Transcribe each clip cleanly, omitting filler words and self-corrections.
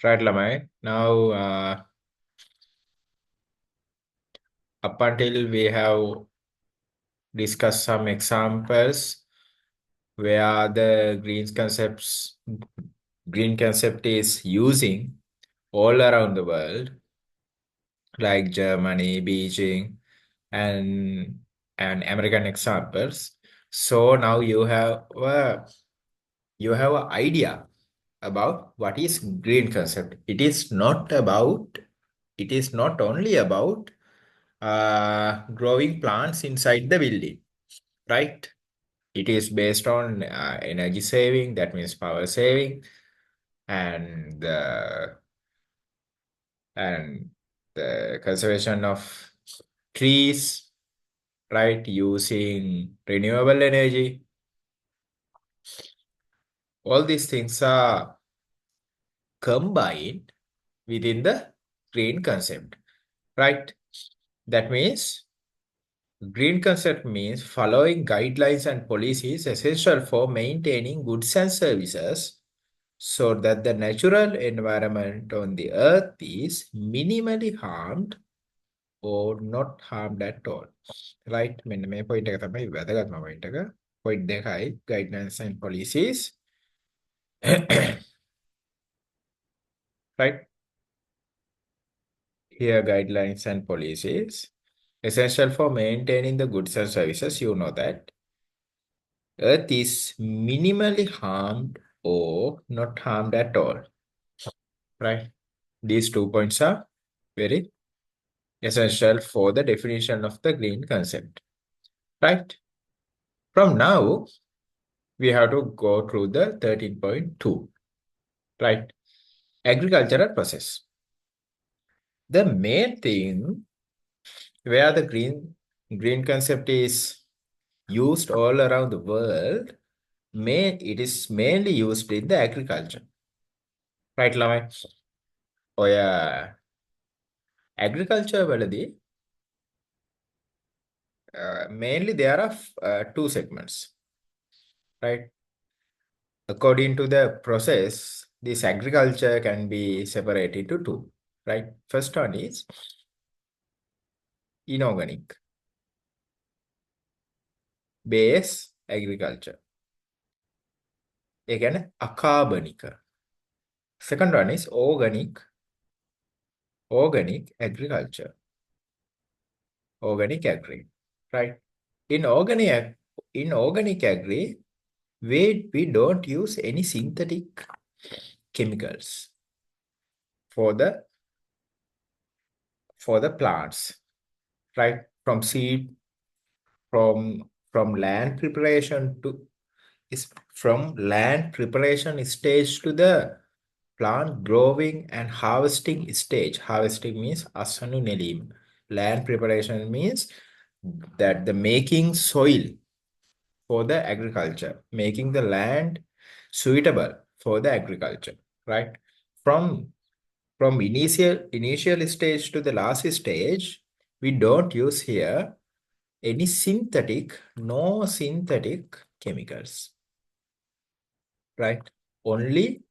Right, Lamai. Now, up until we have discussed some examples where the green concept is using all around the world, like Germany, Beijing, and American examples. So now you have an idea about what is green concept. It is not only about growing plants inside the building, right? It is based on energy saving, that means power saving, and and the conservation of trees, right? Using renewable energy. All these things are combined within the green concept, right? That means green concept means following guidelines and policies essential for maintaining goods and services so that the natural environment on the earth is minimally harmed or not harmed at all. Right? මෙන්න මේ point එක තමයි වැදගත්ම point එක. Point දෙකයි guidelines and policies. Right? Here guidelines and policies essential for maintaining the goods and services. You know that earth is minimally harmed or not harmed at all. Right? These 2 points are very essential for the definition of the green concept. Right? From now, we have to go through the 13.2. Right? Agricultural process. The main thing where the green concept is used all around the world, it is mainly used in the agriculture. Right, Lamai? ඔය agriculture වලදී mainly there are two segments, right? According to the process, this agriculture can be separated into two, right? First one is inorganic base agriculture. ඒ කියන්නේ අකාබනික. Second one is organic agriculture. Organic agri, right? In organic agri, we don't use any synthetic chemicals for the plants, right? From seed, from land preparation stage to the plant growing and harvesting stage. Harvesting means asanu nelim. Land preparation means that the making soil for the agriculture, making the land suitable for the agriculture, right? From initial stage to the last stage, we don't use here any no synthetic chemicals, right? Only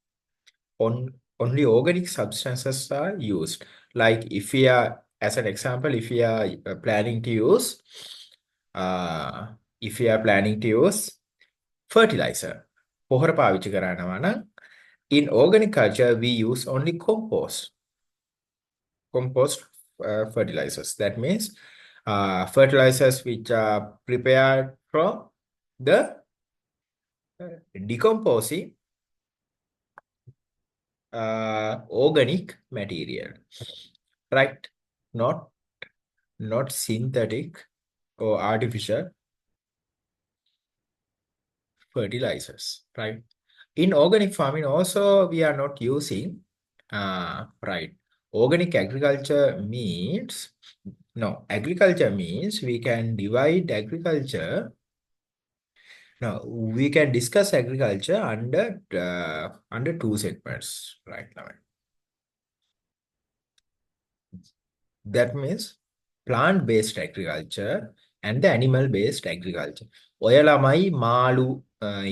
organic substances are used. Like if we are, as an example, if we are planning to use fertilizer, පොහොර පාවිච්චි කරනවා නම්, in organic culture we use only compost fertilizers. That means fertilizers which are prepared from the decomposing organic material, right? Not synthetic or artificial fertilizers, right? In organic farming also we are not using right. Organic agriculture means we can divide agriculture. Now we can discuss agriculture under two segments right now. That means plant-based agriculture and the animal-based agriculture. ඔය ළමයි මාළු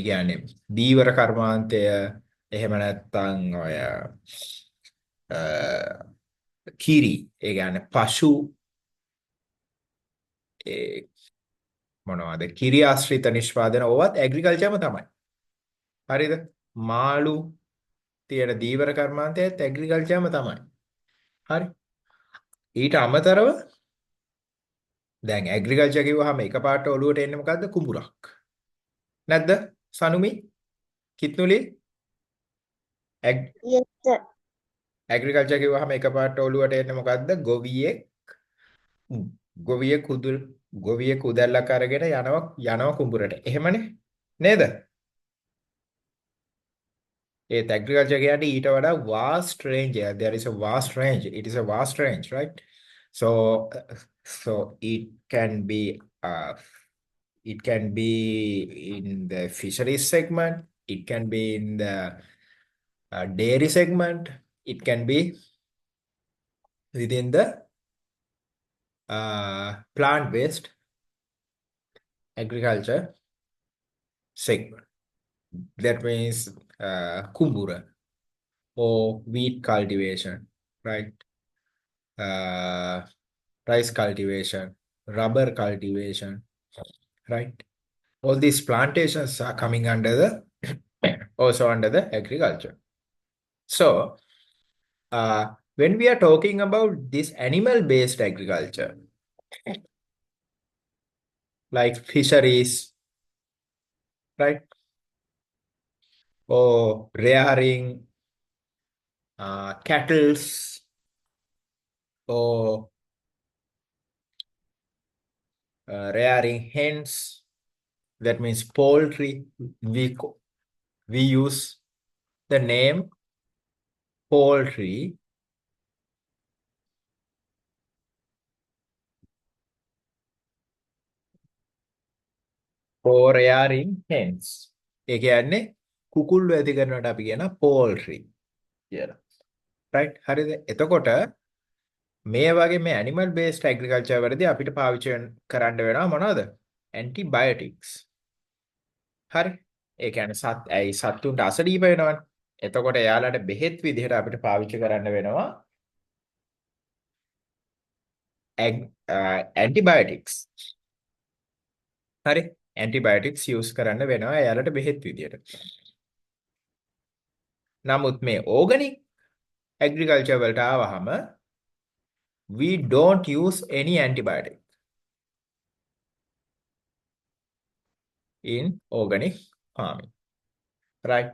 කියන්නේ දීවර කර්මාන්තය එහෙම නැත්නම් ඔය කිරි ඒ කියන්නේ පශු ඒ මොනවද කිරි ආශ්‍රිත නිෂ්පාදන ඕවත් ඇග්‍රිකල්චර්ම තමයි. හරිද? මාළු තියෙන දීවර කර්මාන්තයත් ඇග්‍රිකල්චර්ම තමයි. හරි. ඊට අමතරව දැන් ඇග්‍රිකල්චර් කිව්වහම එකපාරට ඔළුවට එන්නේ මොකද්ද? කුඹුරක්. නැද්ද? සනුමි කිත්නුලි Yes, sir. ඇග්‍රිකල්චර් කිව්වහම එකපාරට ඔළුවට එන්නේ මොකද්ද? ගොවියෙක් උදැල්ලක් අරගෙන යනවා කුඹුරට. එහෙමනේ. නේද? ඒත් agriculture කියන්නේ ඊට වඩා vast range. There is a vast range. It is a vast range, right? So it can be in the fisheries segment. It can be in the dairy segment. It can be within the plant-based agriculture segment. That means kumbura or wheat cultivation, right? Rice cultivation, rubber cultivation, right? All these plantations are coming under also under the agriculture. So, when we are talking about this animal-based agriculture, like fisheries, right? Or rearing cattles, or rearing hens, that means poultry. We use the name poultry for rearing hens. ඒ කියන්නේ කුකුල්ලු ඇති කරනට අපි කියන poultry කියලා. right? හරිද? එතකොට මේ වගේ මේ animal based agriculture වලදී අපිට පාවිච්චි කරන්න වෙනවා මොනවද? antibiotics. හරි? ඒ කියන්නේ සත්තුන්ට අසනීප වෙනවනේ. එතකොට එයාලට බෙහෙත් විදිහට අපිට පාවිච්චි කරන්න වෙනවා antibiotics. හරි? antibiotics use කරන්න වෙනවා එයාලට බෙහෙත් විදිහට. නමුත් මේ organic agriculture වලට ආවහම we don't use any antibiotic in organic farming. right?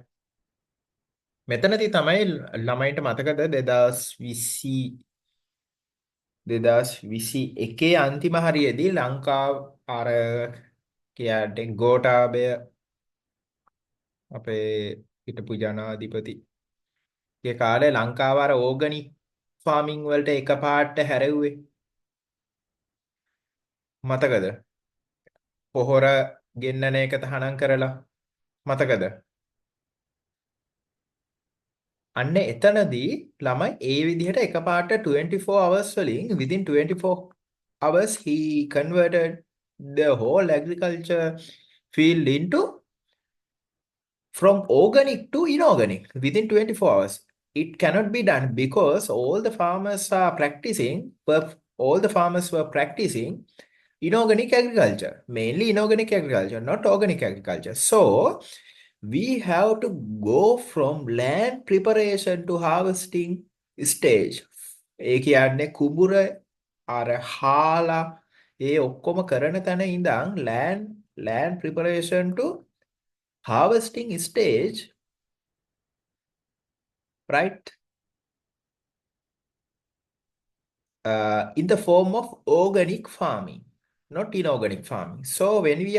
මෙතනදී තමයි ළමයින්ට මතකද 2021 අන්තිම හරියේදී ලංකාව අර කියන්නේ ගෝඨාභය අපේ හිටපු ජනාධිපතිගේ කාලේ ලංකාව අර ඕගනික් ෆාමින් වලට එකපාරට හැරෙව්වේ මතකද? පොහොර ගෙන්නන එක තහනම් කරලා මතකද? අන්න එතනදී ළමයි ඒ විදිහට එකපාරට 24 hours වලින් within 24 hours he converted the whole agriculture field into from organic to inorganic within 24 hours. It cannot be done because all the farmers were practicing inorganic agriculture, mainly inorganic agriculture, not organic agriculture. So we have to go from land preparation to harvesting stage. ඒ කියන්නේ කුඹුර අර හාලා ඒ ඔක්කොම කරන තැන ඉඳන් land preparation to harvesting stage, right? In the form of organic farming, not inorganic farming. So when we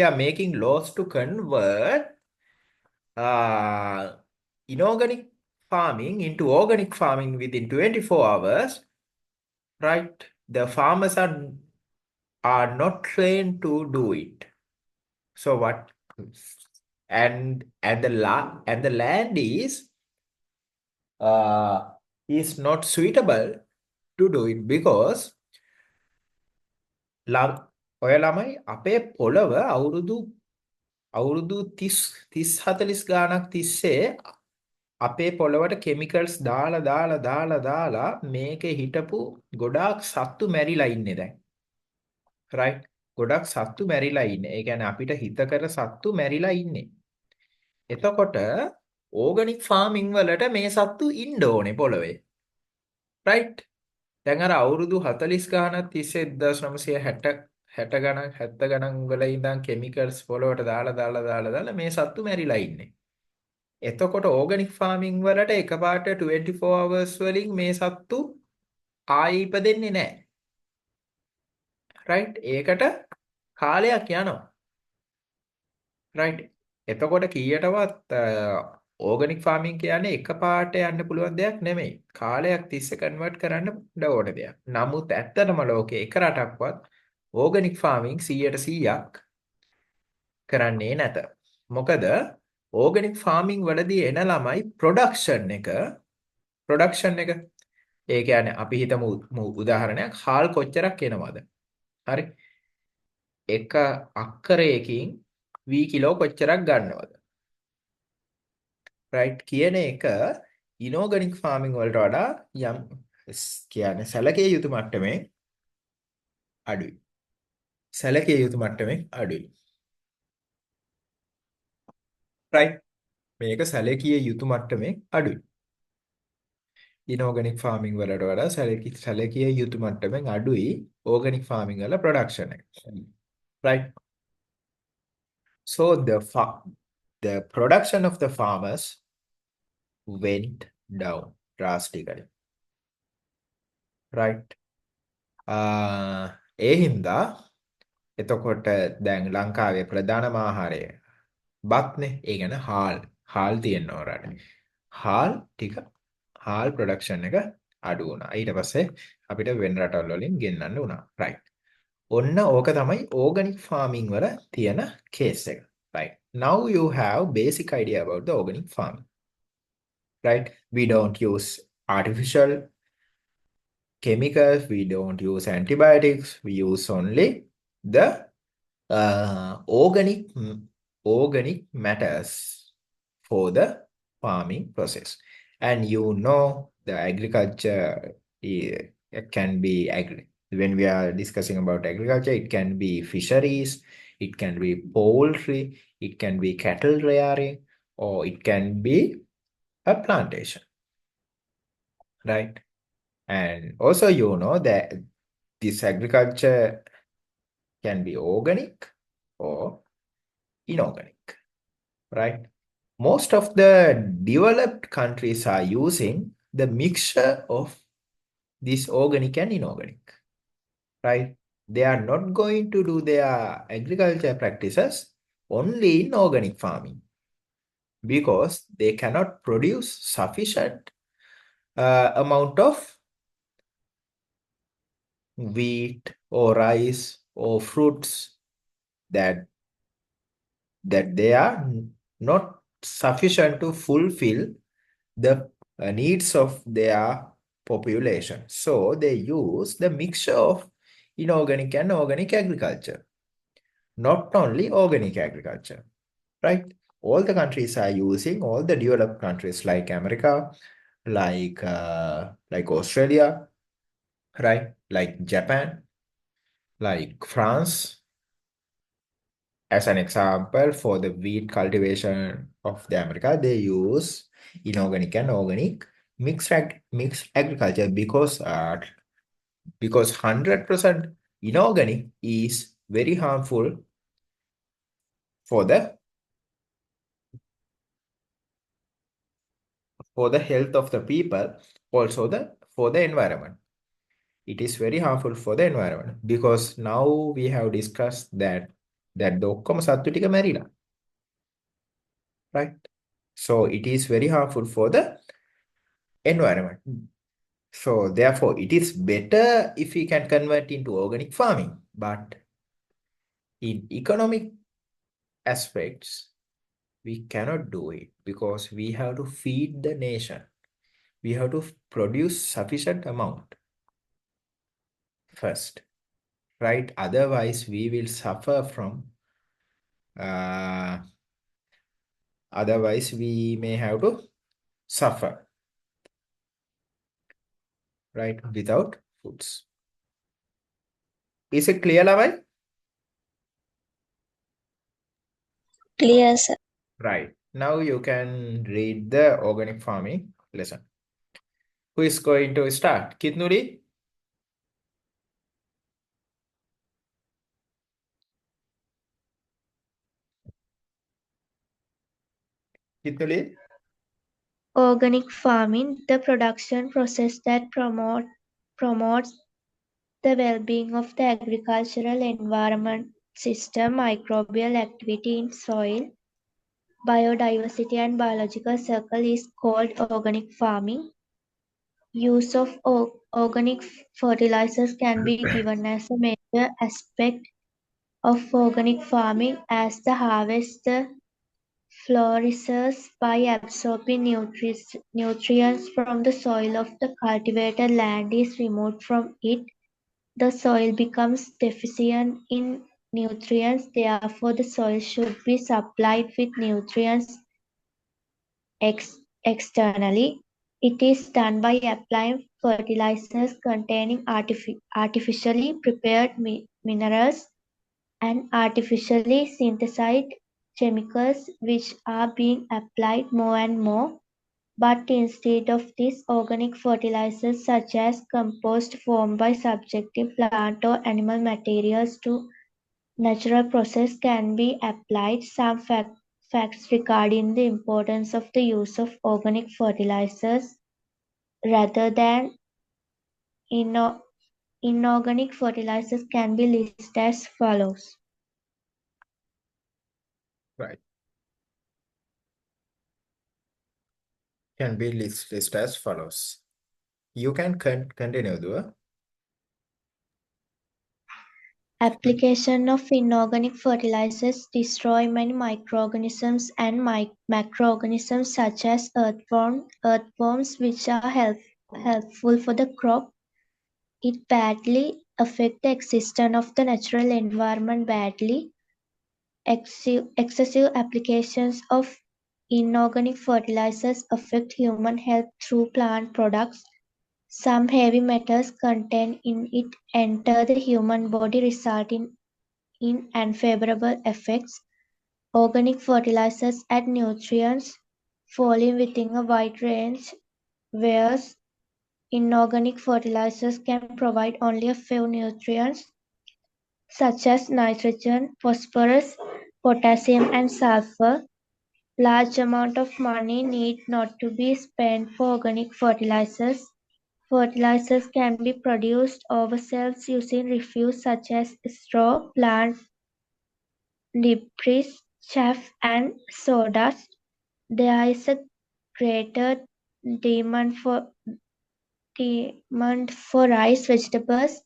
are making laws to convert inorganic farming into organic farming within 24 hours, right? The farmers are not trained to do it. So what? And the land is not suitable to do it because ඔය ළමයි අපේ පොළව අවුරුදු 30 40 ගානක් තිස්සේ අපේ පොළවට chemicals දාලා මේකේ හිටපු ගොඩාක් සත්තු මැරිලා ඉන්නේ දැන්. රයිට්? ගොඩක් සත්තු මැරිලා ඉන්නේ. ඒ කියන්නේ අපිට හිතකර සත්තු මැරිලා ඉන්නේ. එතකොට ඕගනික් ෆාමින් වලට මේ සත්තු ඉන්න ඕනේ පොළවේ. රයිට්? දැන් අර අවුරුදු 40 ගානක් තිස්සේ 1960 ගණන් 70 ගණන් වල ඉඳන් කෙමිකල්ස් පොළවට දාලා මේ සත්තු මැරිලා ඉන්නේ. එතකොට ඕගනික් ෆාමින් වලට එකපාරට 24 hours වලින් මේ සත්තු ආයෙ ඉපදෙන්නේ නැහැ. රයිට්? ඒකට කාලයක් යනවා. රයිට්? එතකොට කීයටවත් ඕගනික් ෆාමින් කියන්නේ එකපාරට යන්න පුළුවන් දෙයක් නෙමෙයි. කාලයක් තිස්සේ කන්වර්ට් කරන්න ඕන දෙයක්. නමුත් ඇත්තටම ලෝකේ එක රටක්වත් ඕගනික් ෆාමින් 100%ක් කරන්නේ නැත. මොකද ඕගනික් ෆාමින් වලදී එන ළමයි ප්‍රොඩක්ෂන් එක ඒ කියන්නේ අපි හිතමු උදාහරණයක් හාල් කොච්චරක් එනවද? හරි. එක අක්කරයකින් වී කිලෝ කොච්චරක් ගන්නවද? රයිට් කියන එක ඉනෝගනික් ෆාමින් වලට වඩා යම් කියන්නේ සැලකිය යුතු මට්ටමේ අඩුයි. සැලකිය යුතු මට්ටමේ අඩුයි. රයිට්? මේක සැලකිය යුතු මට්ටමේ අඩුයි. ඉනෝගනික් ෆාමින් වලට වඩා සැලකිය යුතු මට්ටමෙන් අඩුයි ඕගනික් ෆාමින් වල ප්‍රොඩක්ෂන් එක. Right? So the production of the farmers went down drastically. Right? ඒ හින්දා එතකොට දැන් ලංකාවේ ප්‍රධානම ආහාරය බත්නේ. ඒ කියන්නේ හාල් තියෙනවා රටේ. හාල් ප්‍රොඩක්ෂන් එක අඩු වුණා. ඊට පස්සේ අපිට වෙන රටවල් වලින් ගෙන්නන්න වුණා. right? ඔන්න ඕක තමයි organic farming වල තියෙන case එක. right? Now you have basic idea about the organic farming. right? We don't use artificial chemicals, we don't use antibiotics, we use only the organic matters for the farming process. And you know the agriculture it can be when we are discussing about agriculture, it can be fisheries, it can be poultry, it can be cattle rearing, or it can be a plantation. Right? And also you know that this agriculture can be organic or inorganic. Right? Most of the developed countries are using the mixture of this organic and inorganic. Right? They are not going to do their agriculture practices only in organic farming because they cannot produce sufficient amount of wheat or rice or fruits that they are not sufficient to fulfill the needs of their population. So they use the mixture of inorganic and organic agriculture. Not only organic agriculture, right? All the countries are using, all the developed countries like America, like Australia, right? Like Japan, like France. As an example, for the wheat cultivation of the America, they use inorganic and organic mixed agriculture because 100% inorganic is very harmful for the health of the people, also for the environment. It is very harmful for the environment because now we have discussed that the ඔක්කොම සත්තු ටික මැරිලා. Right? So it is very harmful for the environment. So therefore, it is better if we can convert into organic farming. But in economic aspects, we cannot do it because we have to feed the nation. We have to produce sufficient amount first. Right? Otherwise, we will suffer from otherwise we may have to suffer, right, without foods. Is it clear, Lavai? Clear, sir. Right. Now you can read the organic farming lesson. Who is going to start? Kitnuri? Kitnuri? Organic farming, the production process that promotes the well-being of the agricultural environment system, microbial activity in soil, biodiversity and biological cycle is called organic farming. Use of organic fertilizers can be given as a major aspect of organic farming as the harvester flourishes by absorbing nutrients from the soil of the cultivated land is removed from it. The soil becomes deficient in nutrients, therefore the soil should be supplied with nutrients externally. It is done by applying fertilizers containing artificially prepared minerals and artificially synthesized chemicals which are being applied more and more. But instead of this, organic fertilizers such as compost formed by subjecting plant or animal materials to natural process can be applied. Some facts regarding the importance of the use of organic fertilizers rather than ino- inorganic fertilizers can be listed as follows. Right. Can be listed as follows. You can continue, Dua. Application of inorganic fertilizers destroy many microorganisms and macroorganisms such as earthworms which are helpful for the crop. It badly affects the existence of the natural environment badly. Excessive applications of inorganic fertilizers affect human health through plant products. Some heavy metals contained in it enter the human body, resulting in unfavorable effects. Organic fertilizers add nutrients falling within a wide range, whereas inorganic fertilizers can provide only a few nutrients such as nitrogen, phosphorus, potassium, and sulfur. Large amount of money need not to be spent for organic fertilizers. Fertilizers can be produced over cells using refuse such as straw, plant debris, chaff, and sawdust. There is a greater demand for rice, vegetables,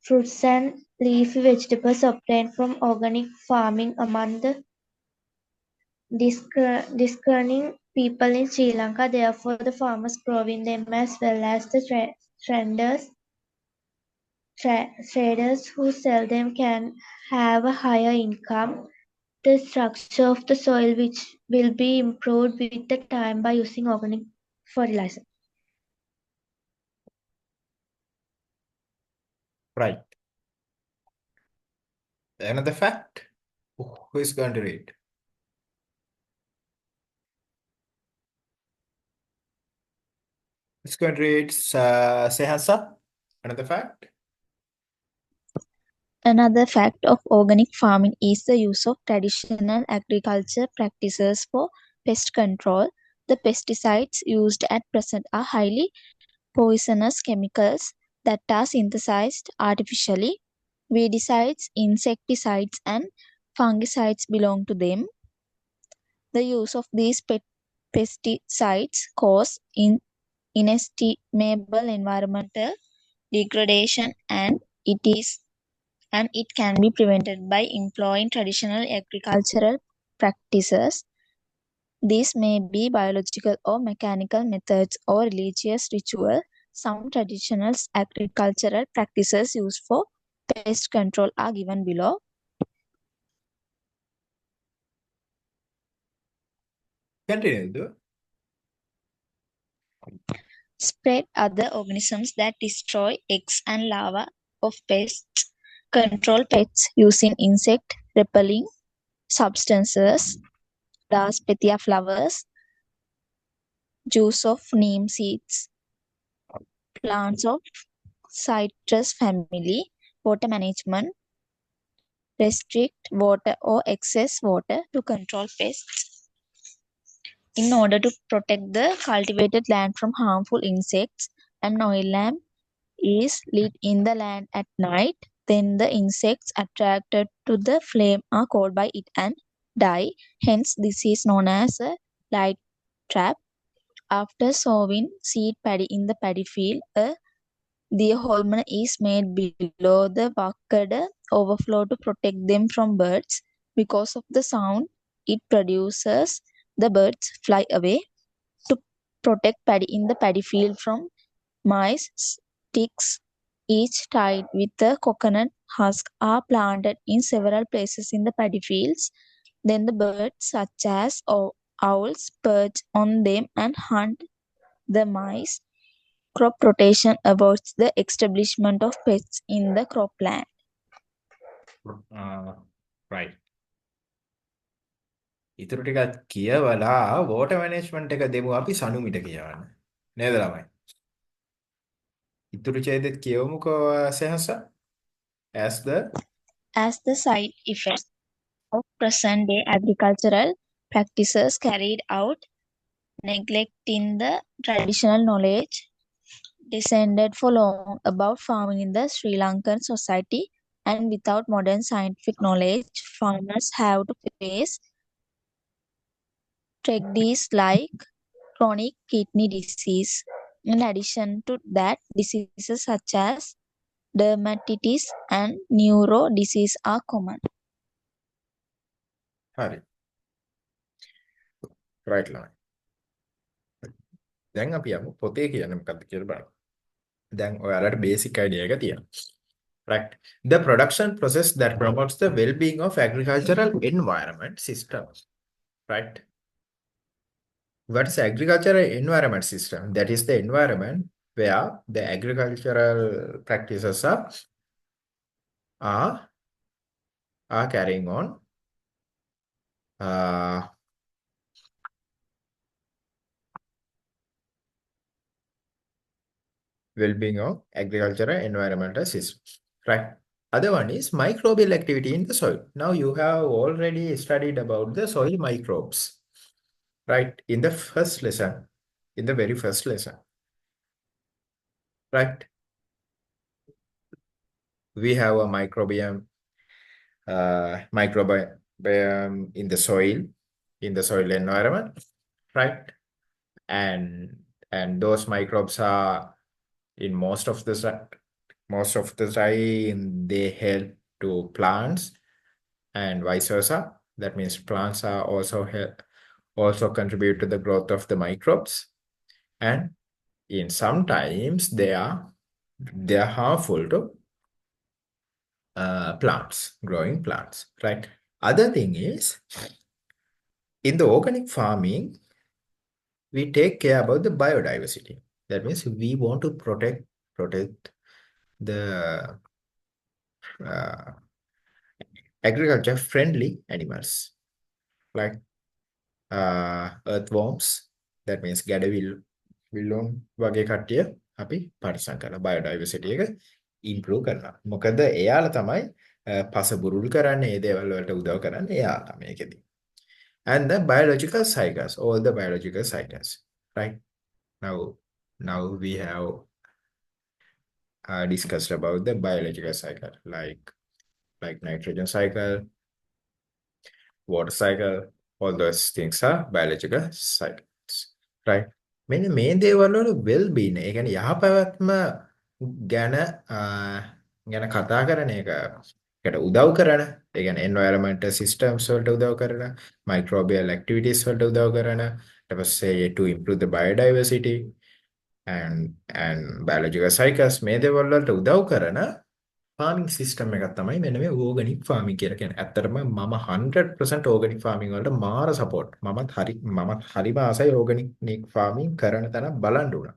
fruits, and leafy vegetables obtained from organic farming among the discerning people in Sri Lanka. Therefore, the farmers growing them as well as the traders who sell them can have a higher income. The structure of the soil which will be improved with the time by using organic fertilizer. Right. Another fact. Who is going to read? It's going to read Sehansa. Another fact. Another fact of organic farming is the use of traditional agriculture practices for pest control. The pesticides used at present are highly poisonous chemicals that are synthesized artificially. Weedicides, insecticides, and fungicides belong to them. The use of these pesticides cause inestimable environmental degradation, and it can be prevented by employing traditional agricultural practices. These may be biological or mechanical methods or religious ritual. Some traditional agricultural practices used for pest control are given below. Continue, Dua. Spread other organisms that destroy eggs and larvae of pests. Control pests using insect repelling substances. Daspetia flowers. Juice of neem seeds. Plants of citrus family. Water management. Restrict water or excess water to control pests. In order to protect the cultivated land from harmful insects, an oil lamp is lit in the land at night. Then the insects attracted to the flame are caught by it and die. Hence, this is known as a light trap. After sowing seed paddy in the paddy field, a diaholmer is made below the bucket overflow to protect them from birds. Because of the sound it produces, the birds fly away. To protect paddy in the paddy field from mice, sticks, each tied with a coconut husk, are planted in several places in the paddy fields. Then the birds, such as owls, perch on them and hunt the mice. Crop rotation avoids the establishment of pests in the cropland. Right. ඉතුරු ටිකත් කියවලා water management එක දෙමු අපි සනුමිට කියවන්න. නේද ළමයි? ඉතුරු ඡේදෙත් කියවමුකෝ සහස. As the side effects of present day agricultural practices carried out, neglecting the traditional knowledge descended for long about farming in the Sri Lankan society, and without modern scientific knowledge, farmers have to face tragedies like chronic kidney disease. In addition to that, diseases such as dermatitis and neuro disease are common. හරි. right ළමයි. දැන් අපි යමු පොතේ කියන්නේ මොකක්ද කියලා බලන්න. දැන් ඔයාලට basic idea එක තියෙනවා. Right. The production process that promotes the well-being of agricultural environment system. Right. What is agricultural environment system? That is the environment where the agricultural practices are carrying on. Well-being of agricultural environmental system. Right. Other one is microbial activity in the soil. Now you have already studied about the soil microbes. Right. In the first lesson. In the very first lesson. Right. We have a microbiome in the soil environment, right? And those microbes are in most of the time they help to plants and vice versa. That means plants are also contribute to the growth of the microbes, and in sometimes they are harmful to growing plants, right? Other thing is, in the organic farming, we take care about the biodiversity. That means we want to protect the agriculture friendly animals, like earthworms. That means gadawillum වගේ කට්ටිය අපි පරිසම් කරලා biodiversity එක improve කරනවා. මොකද එයාලා තමයි පස බුරුල් කරන්නේ, ඒ දේවල් වලට උදව් කරන්නේ එයාලා මේකෙදි. And the biological cycles, all the biological cycles, right? Now we have discussed about the biological cycle, like nitrogen cycle, water cycle, all those things are biological cycles, right? මෙන්න මේ දේවල් වල well-being, ඒ කියන්නේ යහපැවැත්ම ගැන කතා කරන එකට උදව් කරන, ඒ කියන්නේ environmental systems වලට උදව් කරන, microbial activities වලට උදව් කරන, ඊට පස්සේ to improve the biodiversity and biological cycles, මේ දේවල් වලට උදව් කරන farming system එකක් තමයි මෙන්න මේ organic farming කියලා කියන්නේ. ඇත්තටම මම 100% organic farming වලට මාර support. මමත් හරිම ආසයි organic farming කරන තැන බලන්න උනා.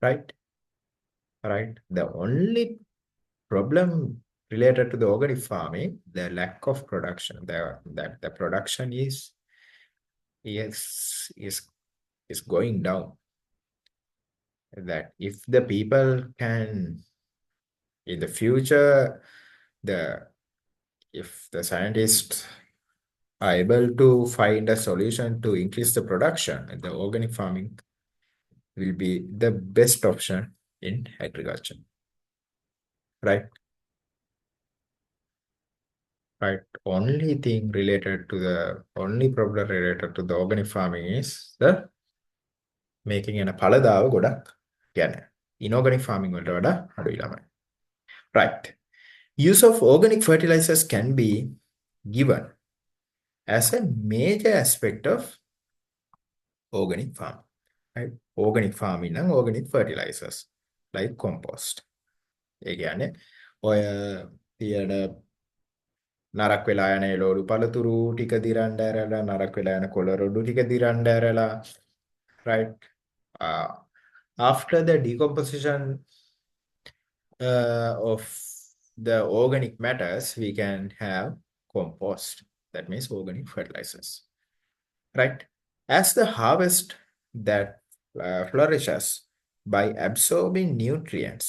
Right? Right. The only problem related to the organic farming, the lack of production. That the production is going down. That if the people can in the future, if the scientists are able to find a solution to increase the production, the organic farming will be the best option in agriculture. Right? Right. Only problem related to the organic farming is the making in a paladawa godak ගැන. Inorganic farming වලට වඩා අඩුයි ළමයි. Right. Use of organic fertilizers can be given as a major aspect of organic farming. Right? Organic farming and organic fertilizers like compost. ඒ කියන්නේ ඔය තියෙන නරක් වෙලා යන එළවලු පළතුරු ටික දිරන්න ඇරලා නරක් වෙලා යන කොළ රොඩු ටික දිරන්න ඇරලා right after the decomposition of the organic matters we can have compost, that means organic fertilizers, right? As the harvest that flourishes by absorbing nutrients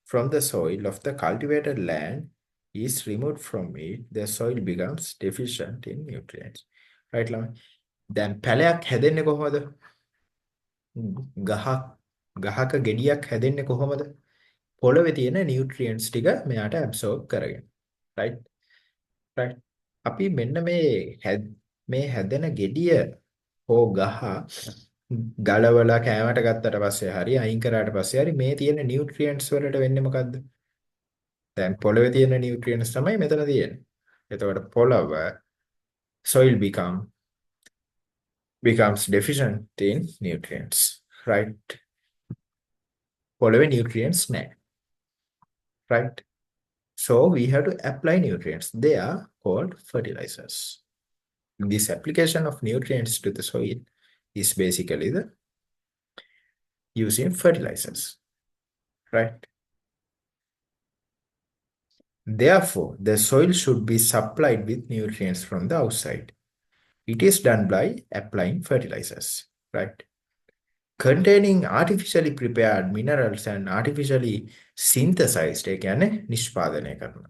from the soil of the cultivated land is removed from it, the soil becomes deficient in nutrients. Right, ළමයි? දැන් පැලයක් හැදෙන්නේ කොහොමද? ගහක ගෙඩියක් හැදෙන්නේ කොහොමද? පොළවේ තියෙන නියුට්‍රියන්ට්ස් ටික මෙයාට ඇබ්සෝබ් කරගෙන. right? right? අපි මෙන්න මේ හැදෙන ගෙඩිය හෝ ගහ ගලවලා කෑමට ගත්තට පස්සේ හරි අයින් කරාට පස්සේ හරි මේ තියෙන නියුට්‍රියන්ට්ස් වලට වෙන්නේ මොකද්ද? දැන් පොළවේ තියෙන නියුට්‍රියන්ට්ස් තමයි මෙතන තියෙන්නේ. එතකොට පොළව soil becomes deficient in nutrients, right? පොළවේ nutrients නැහැ. Right? So we have to apply nutrients. They are called fertilizers. This application of nutrients to the soil is basically the using fertilizers. Right? Therefore, the soil should be supplied with nutrients from the outside. It is done by applying fertilizers. Right? Containing artificially prepared minerals and artificially synthesized නිෂ්පාදනය කරන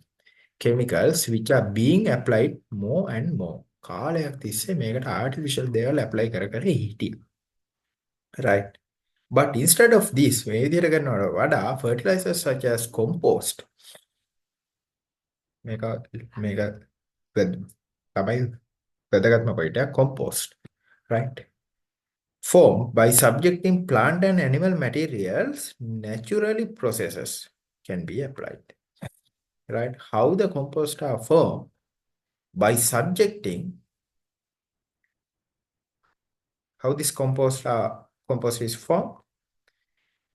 chemicals which are being applied more and more. කාලයක් තිස්සේ මේකට artificial දේවල් apply කර හිටියා. Right? But instead of this, මේ විදිහට කරනවට වඩා fertilizers such as compost මේක තමයි වැදගත්ම point එක compost. Right? Formed by subjecting plant and animal materials naturally processes can be applied. Right? How the compost are formed? By subjecting, how this compost is formed?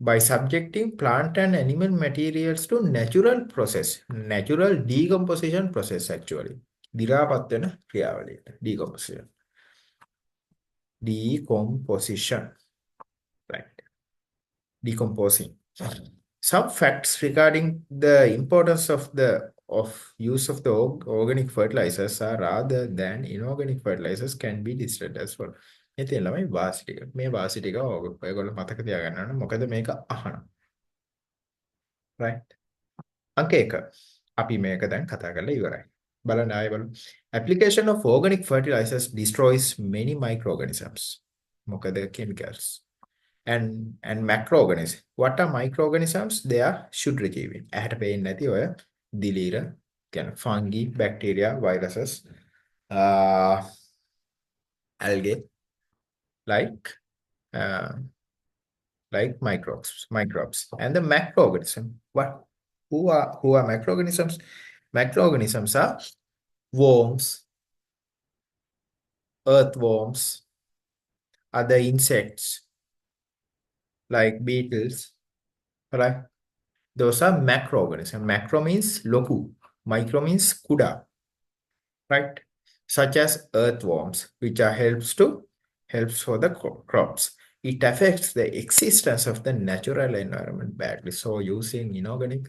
By subjecting plant and animal materials to natural process, natural decomposition process actually. දිරාපත් වෙන ක්‍රියාවලියට decomposition, right? Decomposing. Some facts regarding the importance of use of the organic fertilizers are rather than inorganic fertilizers can be listed as well. මේ තියෙන ළමයි වාසි ටික. මේ වාසි ටික ඔයගොල්ලෝ මතක තියාගන්න ඕනේ. මොකද මේක අහනවා. right? අංක 1. අපි මේක දැන් කතා කරලා ඉවරයි. බලන්න ආයෙ බලමු. Application of organic fertilizers destroys many microorganisms. මොකද chemicals. And macroorganisms. What are microorganisms? They are ශුද්‍රජීවීන්. ඇහැට පේන්නේ නැති ඔය දිලීර කියන්නේ fungi, bacteria, viruses, algae, like microbes. And the macroorganism. Who are microorganisms? Macroorganisms are worms, earthworms, other insects like beetles, right? Those are macroorganisms. Macro means loku, micro means kuda, right? Such as earthworms, which are helps for the crops. It affects the existence of the natural environment badly. So using inorganic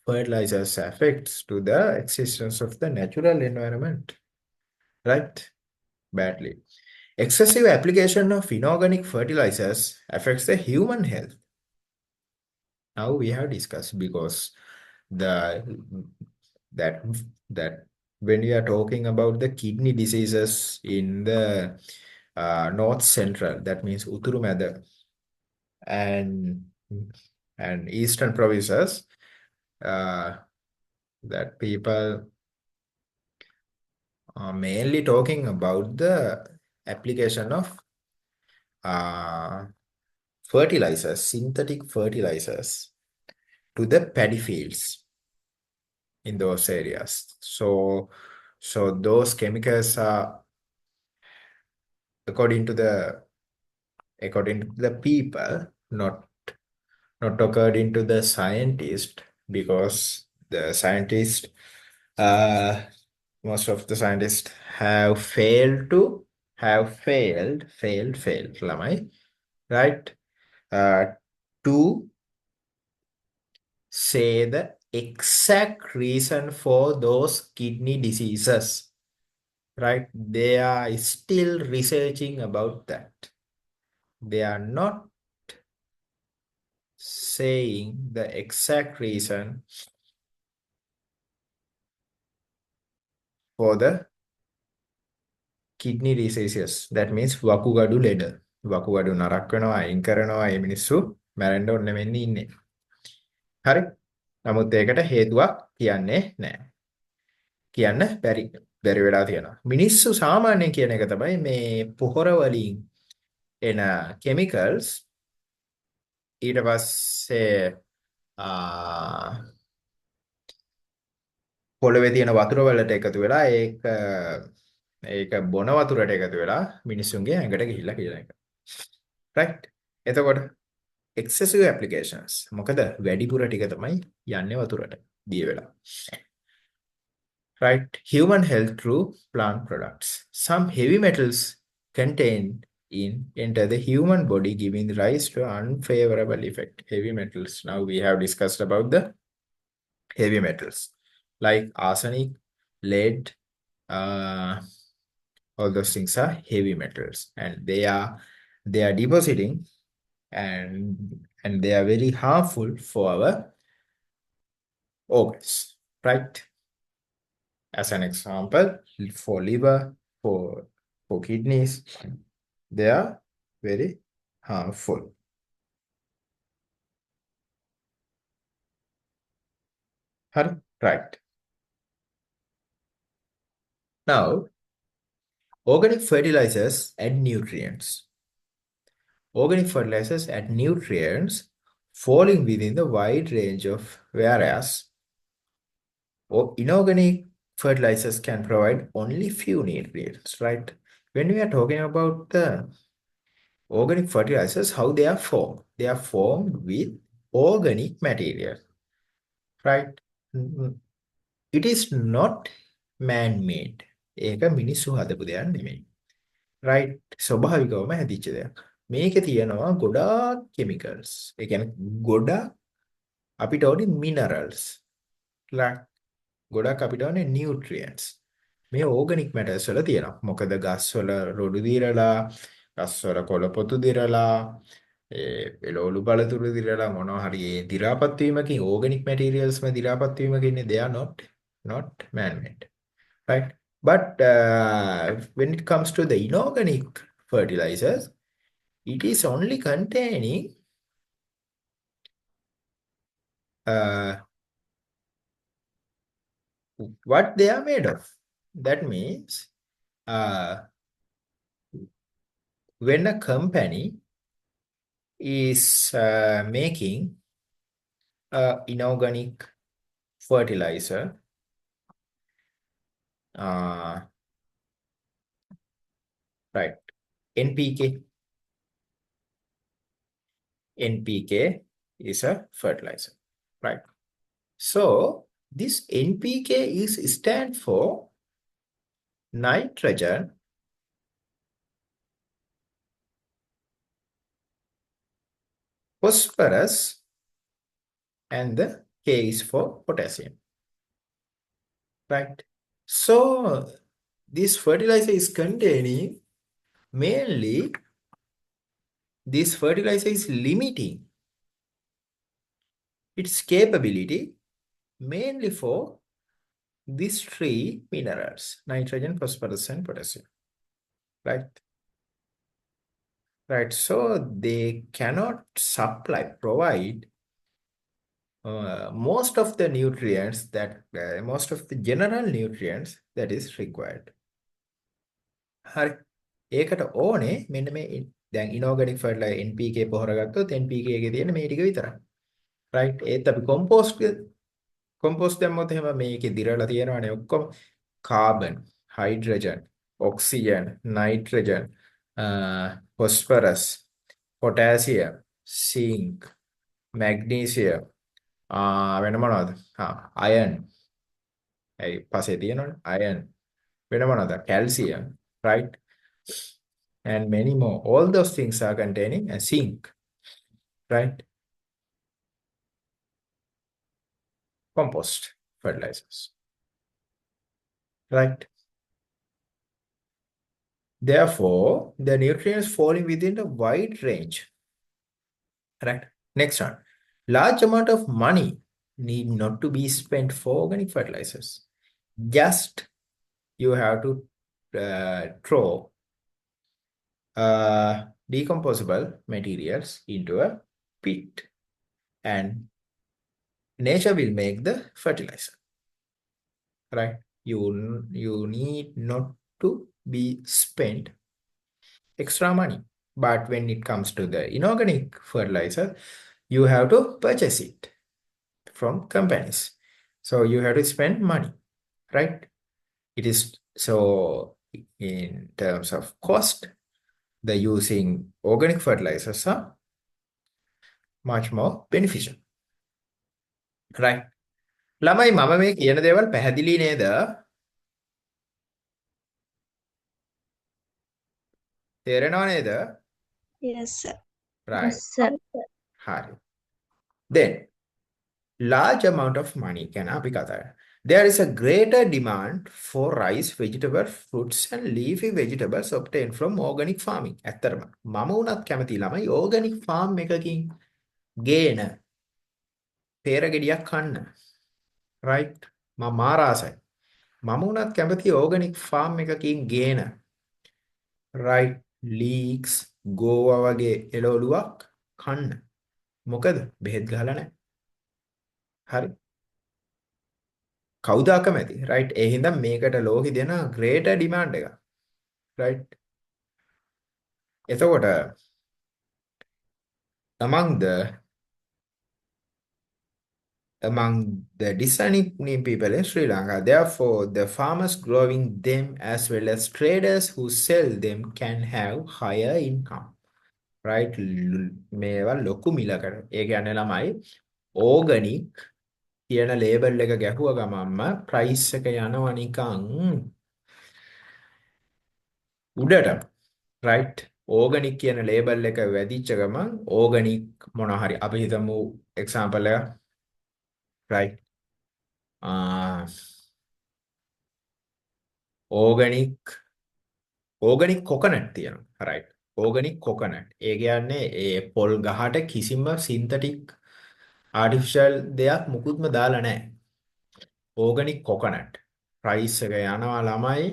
fertilizers affects to the existence of the natural environment, right? Badly. Excessive application of inorganic fertilizers affects the human health. Now we have discussed because the that that when we are talking about the kidney diseases in the north central, that means Utturumada and eastern provinces, uh, that people are mainly talking about the application of uh, fertilizers, synthetic fertilizers to the paddy fields in those areas. So those chemicals are according to the people, not according to the scientist, because the scientist, uh, most of the scientists have failed, lamai, right? Uh, to say the exact reason for those kidney diseases, right? They are still researching about that. They are not saying the exact reason for the kidney diseases. That means වකුගඩු ලෙඩ. වකුගඩු නරක් වෙනවා, අයින් කරනවා, මේ මිනිස්සු මැරෙන්න ඕනේ වෙන්නේ ඉන්නේ. හරි? නමුත් ඒකට හේතුවක් කියන්නේ නැහැ. කියන්න බැරි වෙලා තියෙනවා. මිනිස්සු සාමාන්‍යයෙන් කියන එක තමයි මේ පොහොර වලින් එන chemicals ඊට පස්සේ පොළවේ තියෙන වතුර වලට එකතු වෙලා ඒක බොන වතුරට එකතු වෙලා මිනිස්සුන්ගේ ඇඟට ගිහිල්ලා කියන එක. right? එතකොට excessive applications මොකද වැඩිපුර ටික තමයි යන්නේ වතුරට දිය වෙලා. right? Human health through plant products. Some heavy metals contained enter the human body, giving rise to unfavorable effect. Heavy metals. Now we have discussed about the heavy metals like arsenic, lead, all those things are heavy metals, and they are depositing, and they are very harmful for our organs, right? As an example, for liver, for kidneys, they are very harmful. Right. Now, organic fertilizers add nutrients. Organic fertilizers add nutrients falling within the wide range of whereas inorganic fertilizers can provide only few nutrients, right? When we are talking about the organic fertilizers, how they are formed? They are formed with organic material, right? It is not man-made. ඒක මිනිස්සු හදපු දෙයක් නෙමෙයි. right? ස්වභාවිකවම හැදිච්ච දෙයක්. මේකේ තියෙනවා ගොඩාක් chemicals. ඒ කියන්නේ ගොඩාක් අපිට ඕනේ minerals. ගොඩක් අපිට ඕනේ nutrients. මේ organic matters වල තියෙනවා. මොකද ගස් වල රොඩු දිරලා, ගස් වල කොළ පොතු දිරලා, එළවලු බලතුරු දිරලා මොනවා හරි ඒ දිරාපත් වීමකින් organic materials මේ දිරාපත් වීමකින් they are not man-made. Right? But when it comes to the inorganic fertilizers, it is only containing what they are made of. That means when a company is making inorganic fertilizer, right? NPK is a fertilizer, right? So this NPK is stand for nitrogen, phosphorus, and the K is for potassium, right? So this fertilizer is containing mainly this fertilizer is limiting its capability mainly for these three minerals, nitrogen, phosphorus, and potassium, right? Right. So they cannot provide most of the nutrients most of the general nutrients that is required. හරි. ඒකට ඕනේ මෙන්න මේ දැන් inorganic fertilizer NPK පොහොර ගත්තොත් NPK එකේ තියෙන මේ ටික විතරයි. right? ඒත් අපි කොම්පෝස්ට් දැම්මොත් එහෙම මේකේ දිරලා තියෙනවානේ ඔක්කොම carbon, hydrogen, oxygen, nitrogen, phosphorus, potassium, zinc, magnesium, වෙන මොනවද? iron. ඒ පස්සේ තියෙනවනේ iron. වෙන මොනවද? calcium, right? And many more. All those things are containing a zinc, right? Compost fertilizers, right? Therefore, the nutrients falling within a wide range, right? Next one. Large amount of money need not to be spent for organic fertilizers. Just you have to throw decomposable materials into a pit and nature will make the fertilizer, right? You need not to be spent extra money. But when it comes to the inorganic fertilizer, you have to purchase it from companies. So you have to spend money, right? It is so in terms of cost, the using organic fertilizers are much more beneficial, right? ළමයි මම මේ කියන දේවල් පැහැදිලි නේද? තේරෙනව නේද? Yes, sir. Right. Yes, sir. හරි. Then large amount of money can අපි කතා කරනවා. There is a greater demand for rice, vegetable, fruits and leafy vegetables obtained from organic farming. ඇත්තටම මම උනත් කැමති ළමයි organic farm එකකින් ගේන පේර ගෙඩියක් කන්න. right? මම මාර ආසයි. මම උනත් කැමති organic farm එකකින් ගේන right leeks ගෝවා වගේ එළවලුවක් කන්න. මොකද බෙහෙත් ගහලා නැහැ. හරි. කවුද අකමැති? right? ඒ හින්දා මේකට ලෝකෙ දෙන greater demand එක. right? එතකොට among the discerning people in Sri Lanka, therefore the farmers growing them as well as traders who sell them can have higher income. right? මේවා ලොකු මිලකට. ඒ කියන්නේ ළමයි organic කියන ලේබල් එක ගැහුව ගමන්ම ප්‍රයිස් එක යනවා නිකන් උඩට. right? organic කියන ලේබල් එක වැදිච්ච ගමන් organic මොනවා හරි අපි හිතමු example එක right? organic coconut තියෙනවා. right? organic coconut. ඒ කියන්නේ ඒ පොල් ගහට කිසිම synthetic artificial දෙයක් මුකුත්ම දාලා නැහැ. organic coconut price එක යනවා ළමයි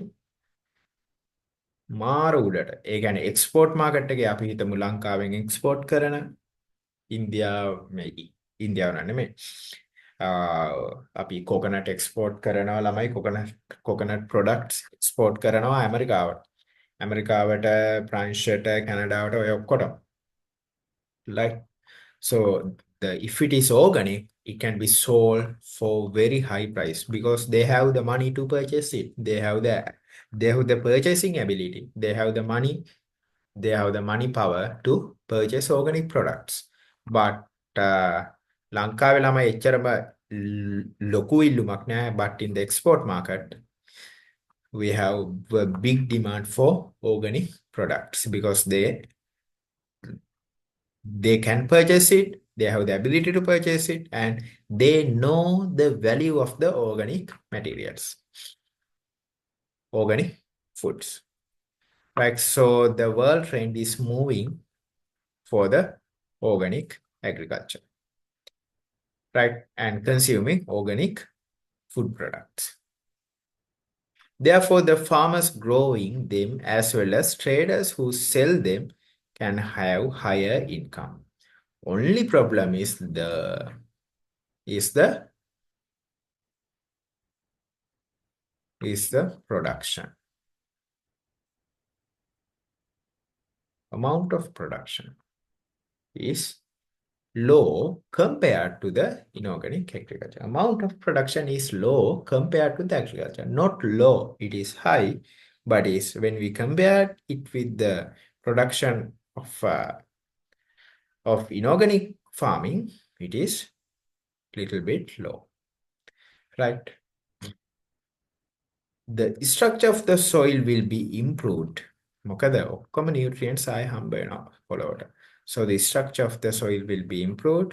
මාර උඩට. ඒ කියන්නේ export market එකේ අපි හිතමු ලංකාවෙන් export කරන ඉන්දියාව නෙමෙයි. අපි coconut export කරනවා ළමයි coconut products export කරනවා ඇමරිකාවට. ඇමරිකාවට, ප්‍රංශයට, කැනඩාවට ඔය ඔක්කොටම. like so if it is organic, it can be sold for very high price because they have the money to purchase it. They have the purchasing ability. They have the money power to purchase organic products. But ලංකාවේ ළමයි එච්චරම ලොකු ඉල්ලුමක් නැහැ, but in the export market we have a big demand for organic products because they can purchase it, they have the ability to purchase it, and they know the value of the organic materials, organic foods. Right, so the world trend is moving for the organic agriculture, right, and consuming organic food products. Therefore, the farmers growing them as well as traders who sell them can have higher income. Only problem is the production. Amount of production is low compared to the inorganic agriculture. Amount of production is low compared to the agriculture. Not low, it is high, but is when we compare it with the production of inorganic farming, it is little bit low, right? The structure of the soil will be improved. මොකද ඔක්කොම nutrients ආය හම්බ වෙනවා පොළොවට. So the structure of the soil will be improved,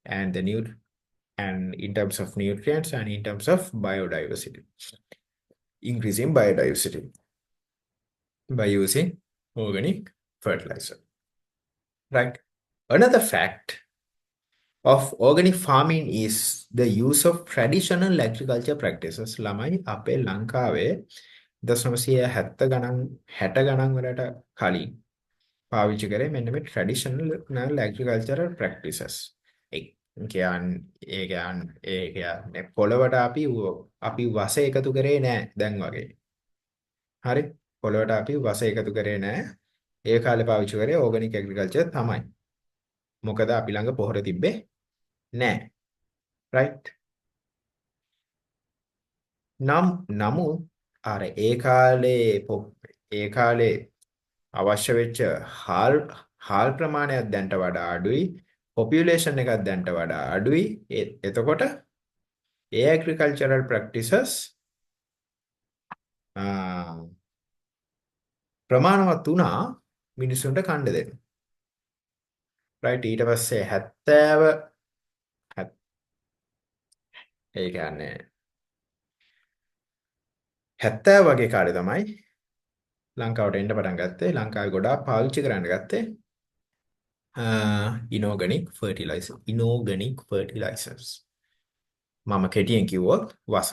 and in terms of nutrients and in terms of biodiversity, increasing biodiversity by using organic fertilizer, right? Another fact of organic farming is the use of traditional agriculture practices. ළමයි අපේ ලංකාවේ 1970 ගණන් 60 ගණන් වලට කලින් පාවිච්චි කරේ මෙන්න මේ traditional agricultural practices. ඒ කියන්නේ පොළවට අපි වස එකතු කරේ නෑ දැන් වගේ. හරි? පොළවට අපි වස එකතු කරේ නෑ. ඒ කාලේ පාවිච්චි කරේ organic agriculture තමයි. මොකද අපි ළඟ පොහොර තිබ්බේ නෑ. right? නමුත් අර ඒ කාලේ අවශ්‍ය වෙච්ච හාල් ප්‍රමාණයක් දැන්ට වඩා අඩුයි, population එකක් දැන්ට වඩා අඩුයි. එතකොට ඒ agricultural practices ප්‍රමාණවත් වුණා මිනිසුන්ට කන්න දෙන්න. right? ඊට පස්සේ 70 ඒ කියන්නේ 70 වගේ කාලේ තමයි ලංකාවට එන්න පටන් ගත්තේ. ලංකාවේ ගොඩාක් පාවිච්චි කරන්න ගත්තේ inorganic fertilizers. මම කෙටියෙන් කිව්වොත් වස.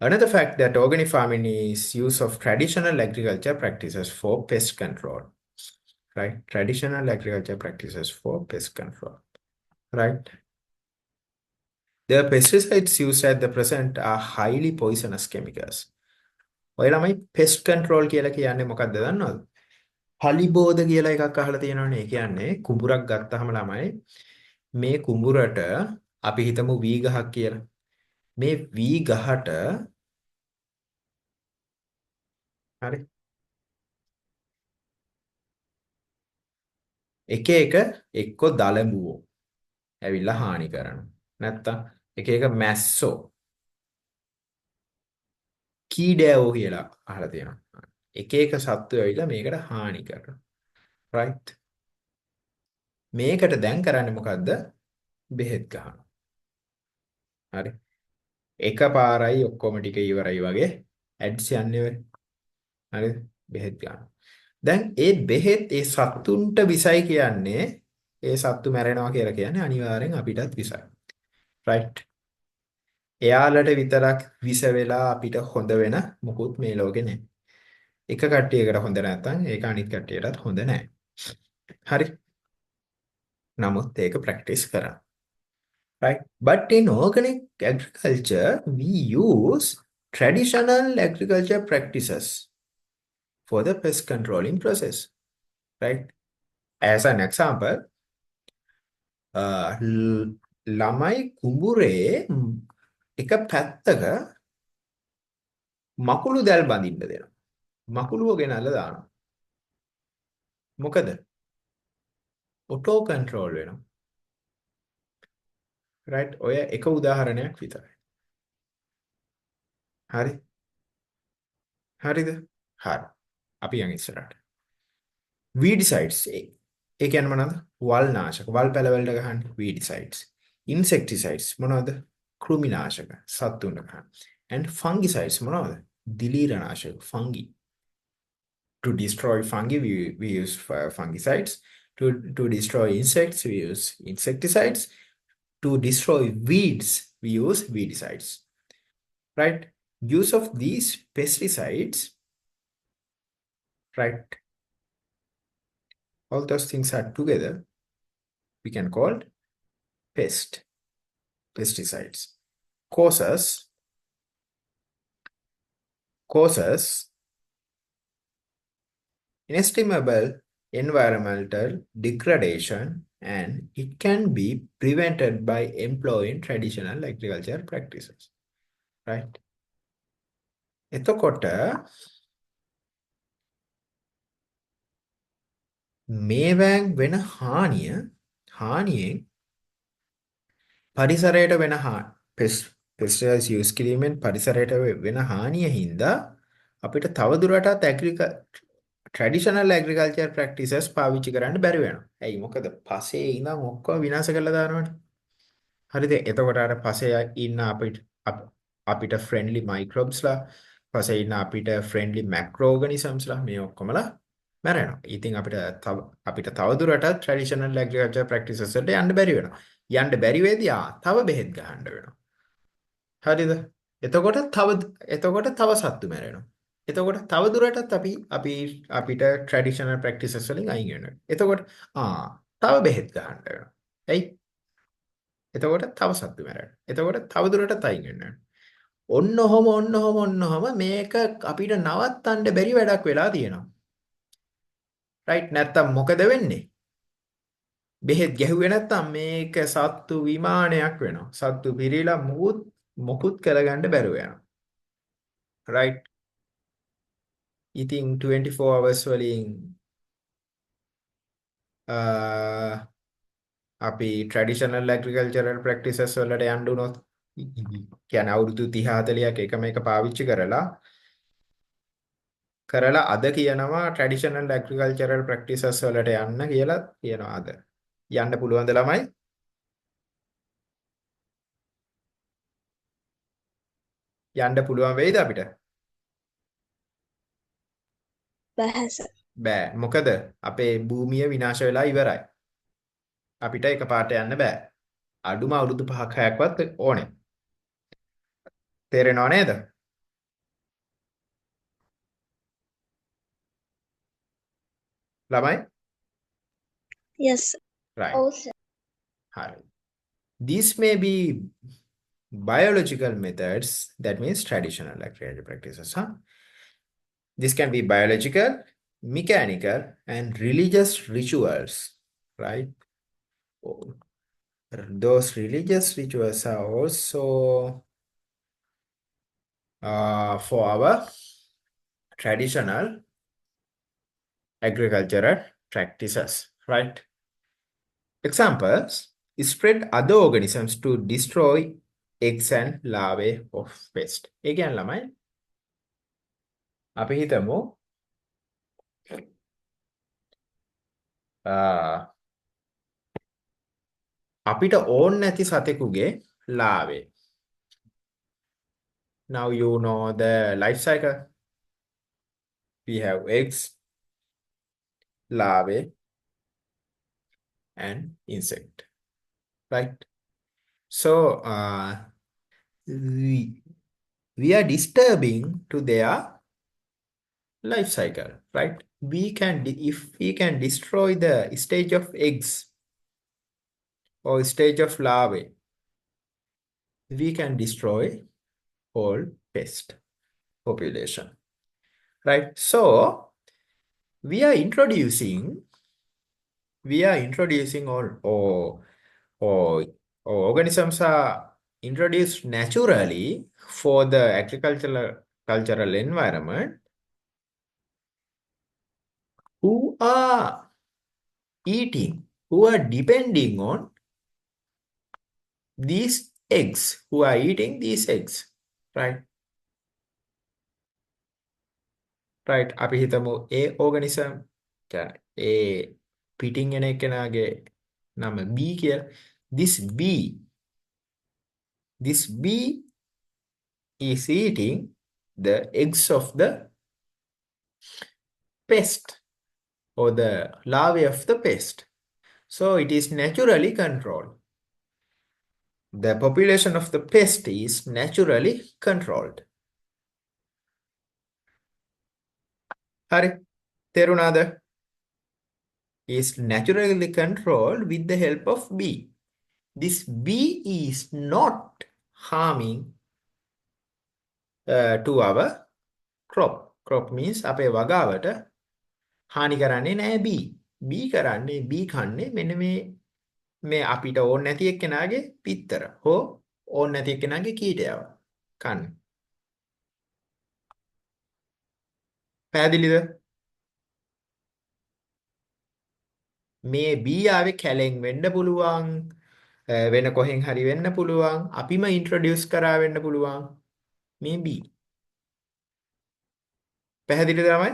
Another fact that organic farming is use of traditional agriculture practices for pest control. Right? Traditional agriculture practices for pest control. Right? The pesticides used at the present are highly poisonous chemicals. ඔය ළමයි pest control කියලා කියන්නේ මොකක්ද දන්නවද? පලිබෝධ කියලා එකක් අහලා තියෙනවනේ. ඒ කියන්නේ කුඹුරක් ගත්තාම ළමයි මේ කුඹුරට අපි හිතමු වී ගහක් කියලා. මේ වී ගහට හරි එක එක එක්ක දලඹුවෝ ඇවිල්ලා හානි කරනවා. නැත්තම් එක එක මැස්සෝ කීඩෑවෝ කියලා අහලා තියෙනවා. එක එක සත්තු ඇවිල්ලා මේකට හානි කරනවා. right? මේකට දැන් කරන්නේ මොකද්ද? බෙහෙත් ගහනවා. හරි. එකපාරයි ඔක්කොම ටික ඉවරයි වගේ ඇඩ්ස් යන්නේ වෙයි. හරිද? බෙහෙත් ගන්නවා. දැන් ඒ බෙහෙත් ඒ සත්තුන්ට විසයි කියන්නේ ඒ සත්තු මැරෙනවා කියලා කියන්නේ අනිවාර්යෙන් අපිටත් විසයි. right? එයාලට විතරක් විස වෙලා අපිට හොඳ වෙන මොකුත් මේ ලෝකේ නැහැ. එක කට්ටියකට හොඳ නැත්නම් ඒක අනිත් කට්ටියටත් හොඳ නැහැ. හරි? නමුත් ඒක ප්‍රැක්ටිස් කරා. right? But in organic agriculture we use traditional agriculture practices for the pest controlling process. Right? As an example, ළමයි කුඹුරේ එක පැත්තක මකුළු දැල් බඳින්න දෙනවා. මකුළුව ගෙනල්ලා දානවා. මොකද? ඔටෝ කන්ට්‍රෝල් වෙනවා. right? ඔය එක උදාහරණයක් විතරයි. හරි? හරිද? හරි. අපි යන් ඉස්සරහට. weedicides. ඒ කියන්නේ මොනවද? වල් නාශක. වල් පැලවලට ගහන්නේ weedicides. insecticides මොනවද? කෘමිනාශක. සත්තුන්ට ගහන්නේ. and fungicides මොනවද? දිලීර නාශක. fungi. To destroy fungi, we use fungicides. To destroy insects, we use insecticides. To destroy weeds, we use weedicides. Right? Use of these pesticides, right? All those things are together. We can call pesticides. Causes inestimable environmental degradation, and it can be prevented by employing traditional agriculture practices. Right? එතකොට මේවැන් වෙන හානියෙන් පරිසරයට වෙන pesticides use කිරීමෙන් පරිසරයට වෙන හානිය හින්දා අපිට තවදුරටත් traditional agriculture practices පාවිච්චි කරන්න බැරි වෙනවා. ඇයි මොකද පසේ ඉඳන් ඔක්කොම විනාශ කරලා දානවනේ. හරිද? එතකොට අර පසේ ඉන්න අපිට friendly microbes ලා, පසේ ඉන්න අපිට friendly macroorganisms ලා මේ ඔක්කොමලා මැරෙනවා. ඉතින් අපිට තවදුරටත් traditional agriculture practices වලට යන්න බැරි වෙනවා. යන්න බැරි වෙදී තව බෙහෙත් ගහන්න වෙනවා. හරිද? එතකොට තව සත්තු මැරෙනවා. එතකොට තව දුරටත් අපිට traditional practices වලින් අයින් වෙනවා. එතකොට තව බෙහෙත් ගහන්න වෙනවා. එයි. එතකොට තව සත්තු මැරෙනවා. එතකොට තව දුරටත් අයින් වෙනවා. ඔන්නෝම මේක අපිට නවත්තන්න බැරි වැඩක් වෙලා තියෙනවා. right? නැත්තම් මොකද වෙන්නේ? බෙහෙත් ගැහුවේ නැත්තම් මේක සත්තු විමානයක් වෙනවා. සත්තු පිරීලා මොකුත් කරගන්න බැරුව යනවා. right? ඉතින් 24 hours වලින් අපි traditional agricultural practices වලට යන්න උනොත් කියන්නේ අවුරුදු 30 40ක් එකම එක පාවිච්චි කරලා අද කියනවා traditional agricultural practices වලට යන්න කියලා කියනවා අද. යන්න පුළුවන්ද ළමයි? යන්න පුළුවන් වෙයිද අපිට? බෑ. මොකද අපේ භූමිය විනාශ වෙලා ඉවරයි. අපිට එකපාරට යන්න බෑ. අඩුම අවුරුදු 5ක් 6ක්වත් ඕනේ. තේරෙනව නේද? ළමයි? Yes. right. Also, හරි. These may be biological methods, that means traditional agriculture practices. This can be biological, mechanical, and religious rituals, right? Those religious rituals are also for our traditional agricultural practices, right? Examples: spread other organisms to destroy eggs and larvae of pest. ඒ කියන්නේ ළමයි අපි හිතමු අපිට ඕන් නැති සතෙකුගේ larvae. Now you know the life cycle. We have eggs, larvae, and insect, right? So we are disturbing to their life cycle, right? If we can destroy the stage of eggs or stage of larvae, we can destroy whole pest population, right? So we are introducing or organisms are introduced naturally for the cultural environment who are depending on these eggs, who are eating these eggs, right? Right. අපි හිතමු ඒ organism ඒ පිටින් එන එකනාගේ නම B කියලා. This bee is eating the eggs of the pest or the larvae of the pest. So it is naturally controlled. The population of the pest is naturally controlled. Hari, තේරුණාද? Is naturally controlled with the help of bee. This bee is not harming to our crop. Crop means අපේ වගාවට හානි කරන්නේ නැහැ bee. bee කරන්නේ bee කන්නේ මෙන්න මේ අපිට ඕන නැති එක්කෙනාගේ පිත්තර හෝ ඕන නැති එක්කෙනාගේ කීටයව කන්නේ. පැහැදිලිද? මේ bee ආවේ කැලෙන් වෙන්න පුළුවන්, වෙන කොහෙන් හරි වෙන්න පුළුවන්, අපිම ඉන්ට්‍රොඩියුස් කරා වෙන්න පුළුවන් මේ bee. පැහැදිලිද ළමයි?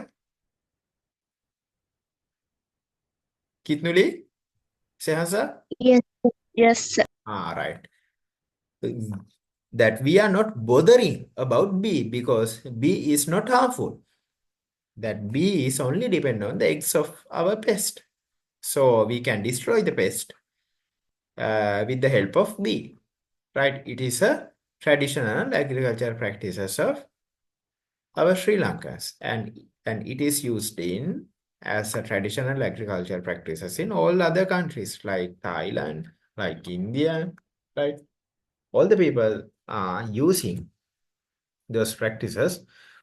කිත්නුලි? සෙහස? Yes, yes, sir. Right. That we are not bothering about bee because bee is not harmful. That bee is only depend on the eggs of our pest. So we can destroy the pest with the help of bee. Right? It is a traditional agricultural practices of our Sri Lankans, and it is used in as a traditional agricultural practices in all other countries like Thailand, like India, right? All the people are using those practices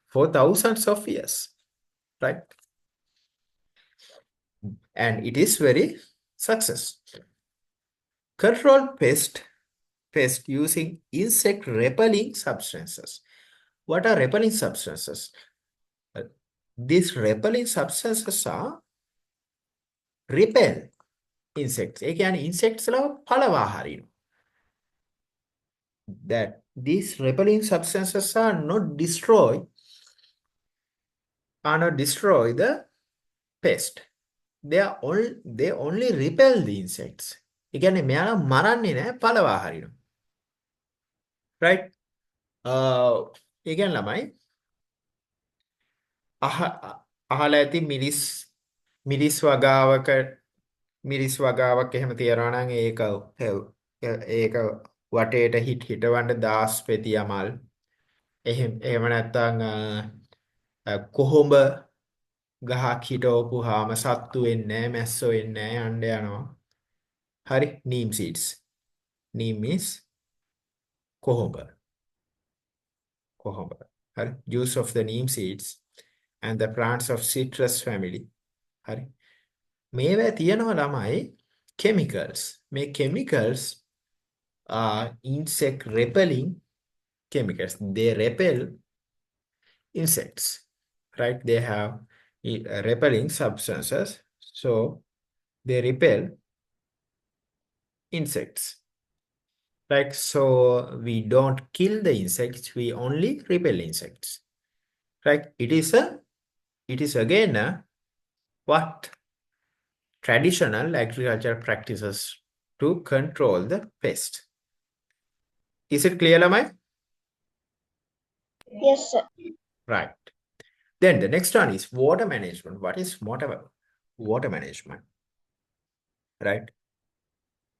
for thousands of years, right? And it is very success. Control pest using insect repelling substances. What are repelling substances? These repelling substances are repel insects. ඒ කියන්නේ insects ලව පළවා හරිනවා. That these repelling substances are not destroy the pest. They only repel the insects. ඒ කියන්නේ මෙයාලා මරන්නේ නැහැ, පළවා හරිනවා. Right? ඒ කියන්නේ ළමයි අහලා ඇති මිරිස් වගාවක් එහෙම තියනවා නම් ඒක වටේට හිටවන්න දාස් පෙති යමල් එහෙම නැත්නම් කොහොඹ ගහක් හිටවපුවාම සත්තු වෙන්නේ නැහැ, මැස්සෝ වෙන්නේ නැහැ, යන්න යනවා. හරි. neem seeds. neem is කොහොඹ. හරි. juice of the neem seeds and the plants of citrus family. හරි. මේවා තියෙනවා ළමයි chemicals. මේ chemicals are insect repelling chemicals. They repel insects, right? They have repelling substances, so they repel insects, right? So we don't kill the insects, we only repel insects, right? It is again what traditional agricultural practices to control the pest. Is it clear, Lamai? Yes, sir. Right. Then the next one is water management. What is water management? Right?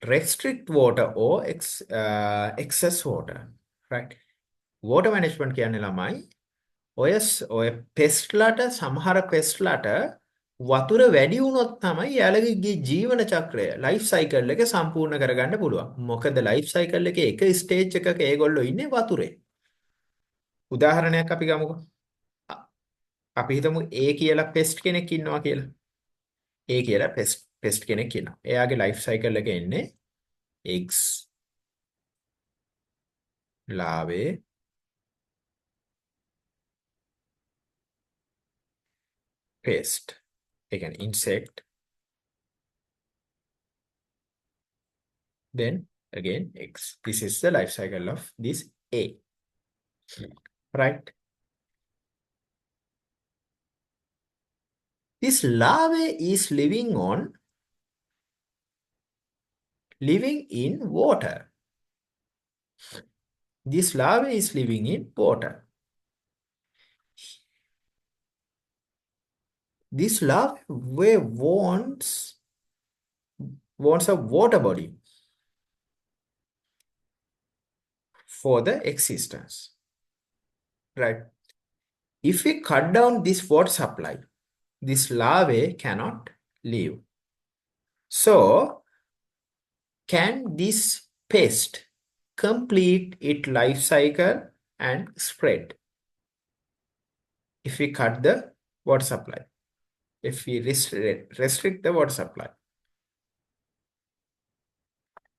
Restrict water or excess water. Right? Water management කියන්නේ ළමයි ඔය පෙස්ට්ලාට සමහර පෙස්ට්ලාට වතුර වැඩි වුණොත් තමයි යාළගේ ජීවන චක්‍රය ලයිෆ් සයිකල් එක සම්පූර්ණ කරගන්න පුළුවන්. මොකද ලයිෆ් සයිකල් එකේ එක ස්ටේජ් එකක ඒගොල්ලෝ ඉන්නේ වතුරේ. උදාහරණයක් අපි ගමුකෝ. අපි හිතමු A කියලා පෙස්ට් කෙනෙක් ඉන්නවා කියලා. A කියලා පෙස්ට් කෙනෙක් ඉන්නවා. එයාගේ ලයිෆ් සයිකල් එක එන්නේ eggs, larvae, pest. ඒ කියන්නේ insect, then again X. This is the life cycle of this A. Right? This larvae is living in water. This larvae is living in water. This larvae wants a water body for the existence. Right? If we cut down this water supply, this larvae cannot live. So, can this pest complete its life cycle and spread if we cut the water supply, if we restrict the water supply?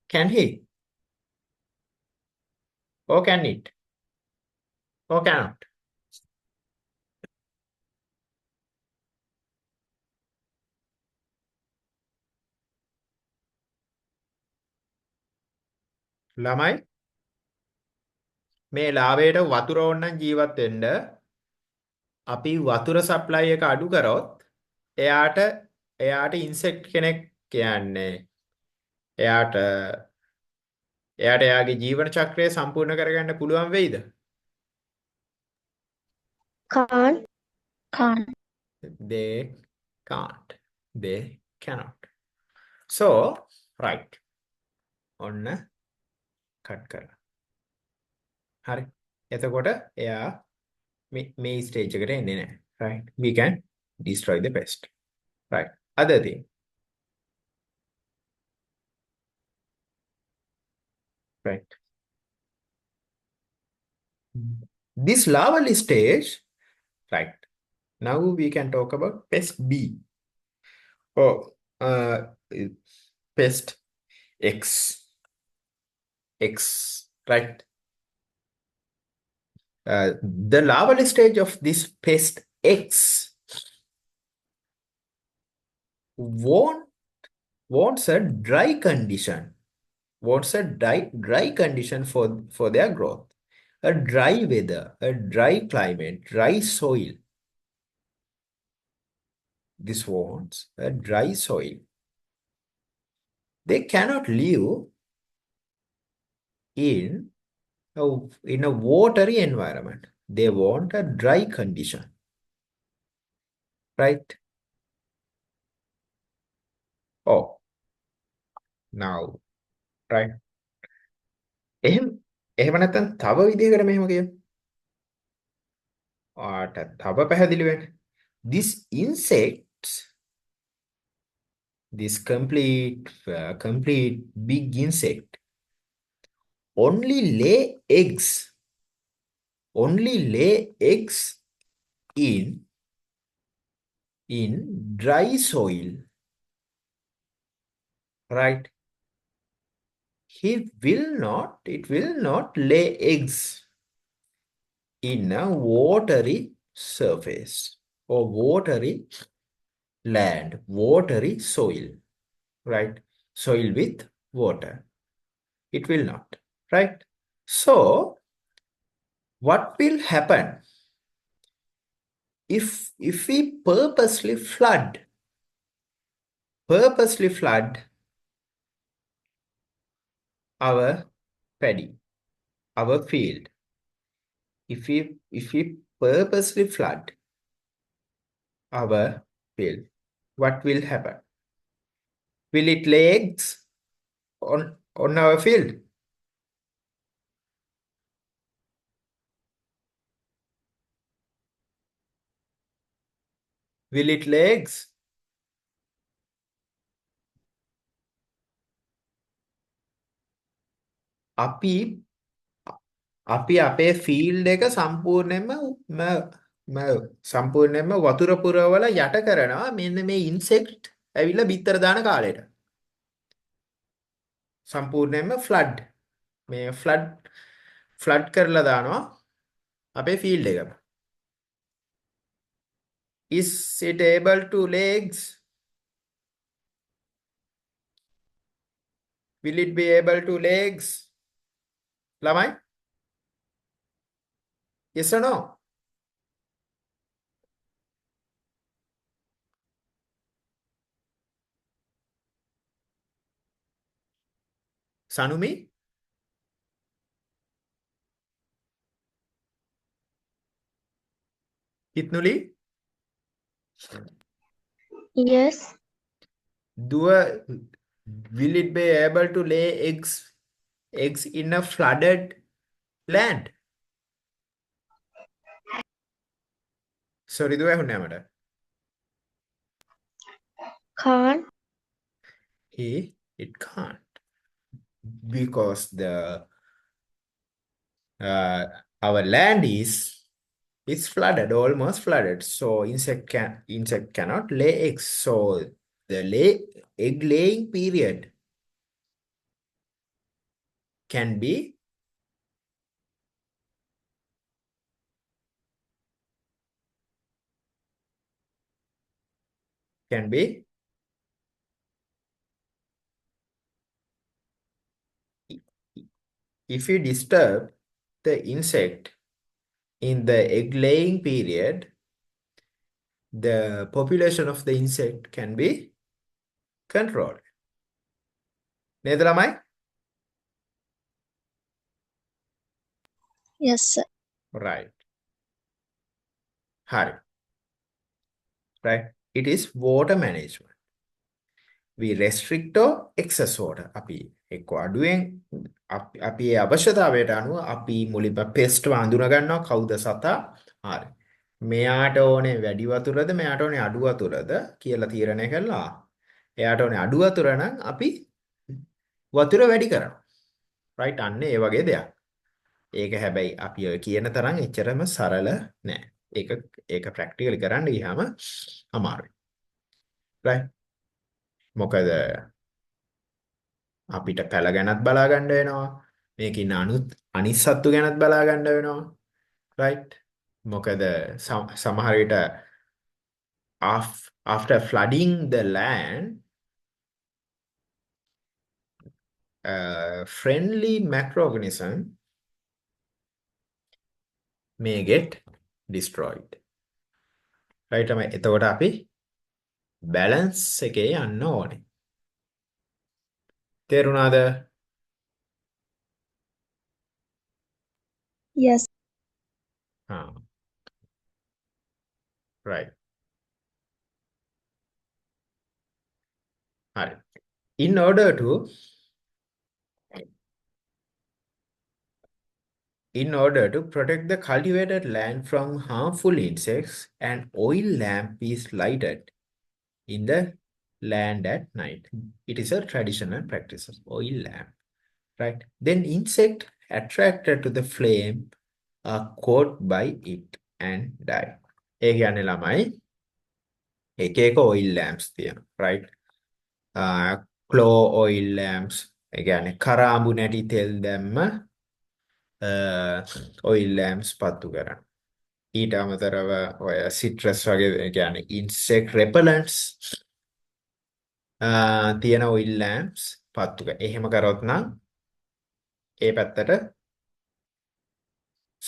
Can he? Or can it? Or cannot? ළමයි මේ ලාවයට වතුර ඕනනම් ජීවත් වෙන්න අපි වතුර supply එක අඩු කරොත් එයාට ඉන්සෙක්ට් කෙනෙක් කියන්නේ එයාට එයාගේ ජීවන චක්‍රය සම්පූර්ණ කරගන්න පුළුවන් වෙයිද? Can't. They can't. They cannot. So, right. ඔන්න කට් කරලා. හරි. එතකොට එයා මේ ස්ටේජ් එකට එන්නේ නැහැ. Right. We can destroy the pest. Right. Other thing. Right. This larval stage, right. Now we can talk about pest B. Oh, pest X. Right. The larval stage of this pest X wants a dry condition. Wants a dry condition for their growth. A dry weather, a dry climate, dry soil. This wants a dry soil. They cannot live in a watery environment. They want a dry condition. Right? Oh, now, right? එහෙම නැත්නම් තව විදිහකට මෙහෙම කියමු. තව පැහැදිලි වෙන්න. These insects, this complete big insect only lay eggs in dry soil. Right? It will not lay eggs in a watery surface or watery land, watery soil, right? Soil with water. It will not, right? So, what will happen if we purposely flood our paddy, our field? If we purposely flood our field, what will happen? Will it lay eggs on our field? Will it lay eggs? අපි අපේ field එක සම්පූර්ණයෙන්ම වතුර පුරවලා යට කරනවා මෙන්න මේ ඉන්සෙක්ට් ඇවිල්ලා බිත්තර දාන කාලේට. සම්පූර්ණයෙන්ම ෆ්ලඩ් කරලා දානවා අපේ ෆීල්ඩ් එක. Is it able to lay eggs? Will it be able to lay eggs? ළමයි? Yes or no? Sanumi? Hitnuli? Yes. Will it be able to lay eggs in a flooded land? Sorry, දුව ඇහුන්නේ නැහැ මට. Can't. It can't because our land is flooded, almost flooded. So insect cannot lay eggs. So the egg laying period can be if you disturb the insect in the egg laying period, the population of the insect can be controlled. නේද ළමයි? Yes, sir. Right. හරි. Right. It is water management. We restrict or excess water. අපි එක්ක අඩුවෙන් අපි ඒ අවශ්‍යතාවයට අනුව අපි මුලින්ම පෙස්ට් වඳුන ගන්නවා කවුද සතා. හරි. මෙයාට ඕනේ වැඩි වතුරද මෙයාට ඕනේ අඩු වතුරද කියලා තීරණය කළා. එයාට ඕනේ අඩු වතුර නම් අපි වතුර වැඩි කරනවා. right අන්න ඒ වගේ දෙයක්. ඒක හැබැයි අපි ඔය කියන තරම් එච්චරම සරල නෑ. ඒක ප්‍රැක්ටිකලි කරන්න ගියාම අමාරුයි. right මොකද අපිට පැල ගැනත් බලා ගන්න වෙනවා. මේක ඉන්න අනිත් සත්තු ගැනත් බලා ගන්න වෙනවා. right මොකද සමහර විට after flooding the land, friendly macroorganism may get destroyed. right එතකොට අපි balance එකේ යන්න ඕනේ. තේරුණාද? Yes. right. හරි. In order to protect the cultivated land from harmful insects, an oil lamp is lighted in the land at night. It is a traditional practice of oil lamp. Right? Then insect attracted to the flame are caught by it and die. ඒ කියන්නේ ළමයි එක එක oil lamps තියෙනවා. right? claw oil lamps. ඒ කියන්නේ කරාඹු නැටි තෙල් දැම්ම oil lamps පත්තු කරන්න. ඊට අමතරව ඔය citrus වගේ ඒ කියන්නේ insect repellents තියෙන oil lamps පත්තු කරන්න. එහෙම කරොත් නම් ඒ පැත්තට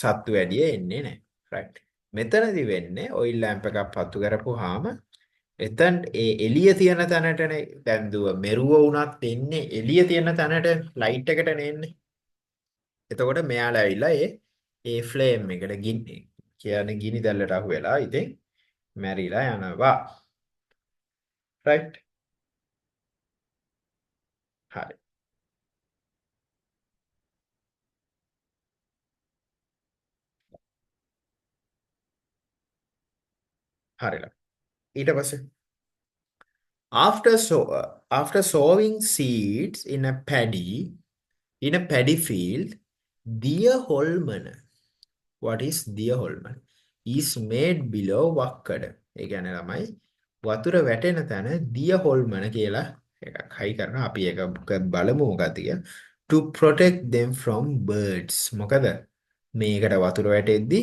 සත්තු වැඩි එන්නේ නැහැ. right. මෙතනදි වෙන්නේ oil lamp එකක් පත්තු කරපුවාම එතන ඒ එළිය තියෙන තැනටනේ දැන් දුව මෙරුව වුණත් එන්නේ එළිය තියෙන තැනට ලයිට් එකටනේ එන්නේ. එතකොට මෙයාලා ඇවිල්ලා ඒ ෆ්ලේම් එකට කියන්නේ ගිනි දැල්ලට අහු වෙලා ඉතින් මැරිලා යනවා. right. හරි. හරිලා. ඊට පස්සේ after sowing seeds in a paddy field, deer holman. What is deer holman? Is made below wakkada. ඒ කියන්නේ ළමයි වතුර වැටෙන තැන deer holman කියලා එකක් හයි කරනවා. අපි ඒක බලමු මොකක්ද කියලා. To protect them from birds. මොකද මේකට වතුර වැටෙද්දි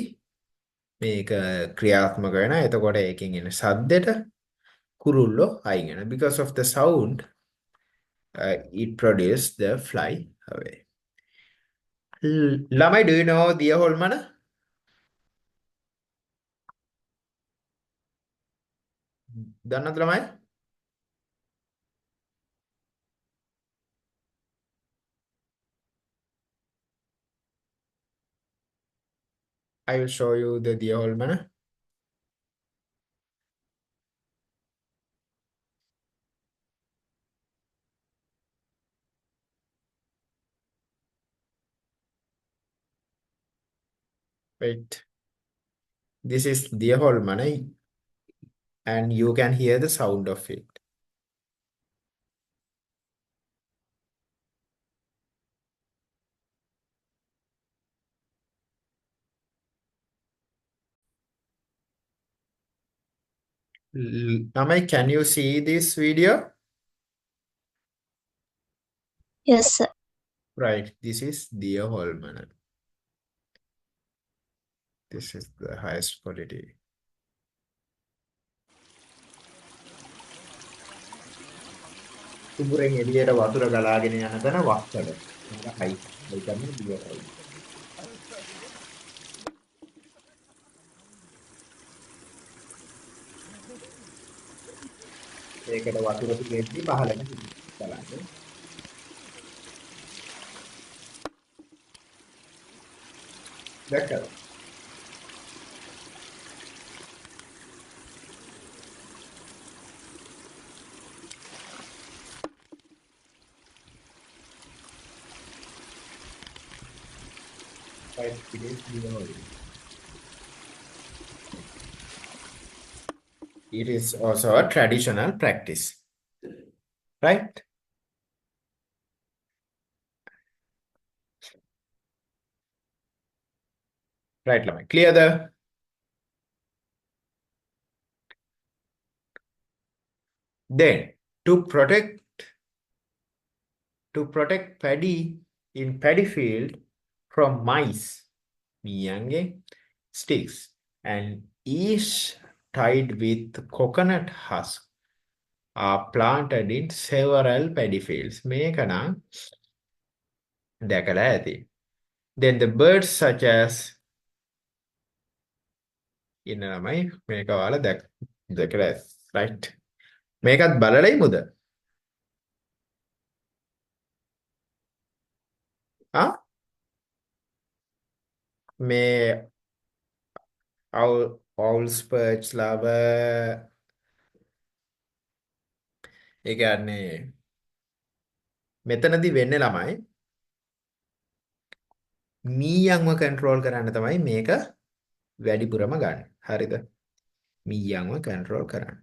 මේක ක්‍රියාත්මක වෙනවා. එතකොට ඒකෙන් එන සද්දෙට කුරුල්ලෝ අයින් වෙනවා. Because of the sound, it produces the fly away. Lamai, do you know Dia Holmana? දන්නවද ළමයි? I will show you the Dia Holmana. Wait. This is Dia Holmana, and you can hear the sound of it. Lamai, can you see this video? Yes, sir. Right, this is Dia Holmana. This is the highest quality. කුඹුරෙන් එළියට වතුර ගලාගෙන යන තැන වක්කඩ. මේක හයි. ඒ කියන්නේ දියරයි. ඒකට වතුර පිටේදී පහළට බලන්න. දැක්කද? Right, it is diyoruz. It is also a traditional practice, right? Right, Lamai. Clear the. Then to protect paddy in paddy field from mice, miyange sticks, and each tied with coconut husk are planted in several paddy fields. මේක නම් දැකලා ඇති. Then the birds such as ඉන්න ළමයි මේක ඔයාලා දැකලා ඇති. Right. මේකත් බලලා ඉමුද? ආ? මේ owls perch lover ඒ කියන්නේ මෙතනදී වෙන්නේ ළමයි මීයන්ව කන්ට්‍රෝල් කරන්න තමයි මේක වැඩිපුරම ගන්න. හරිද? මීයන්ව කන්ට්‍රෝල් කරන්න.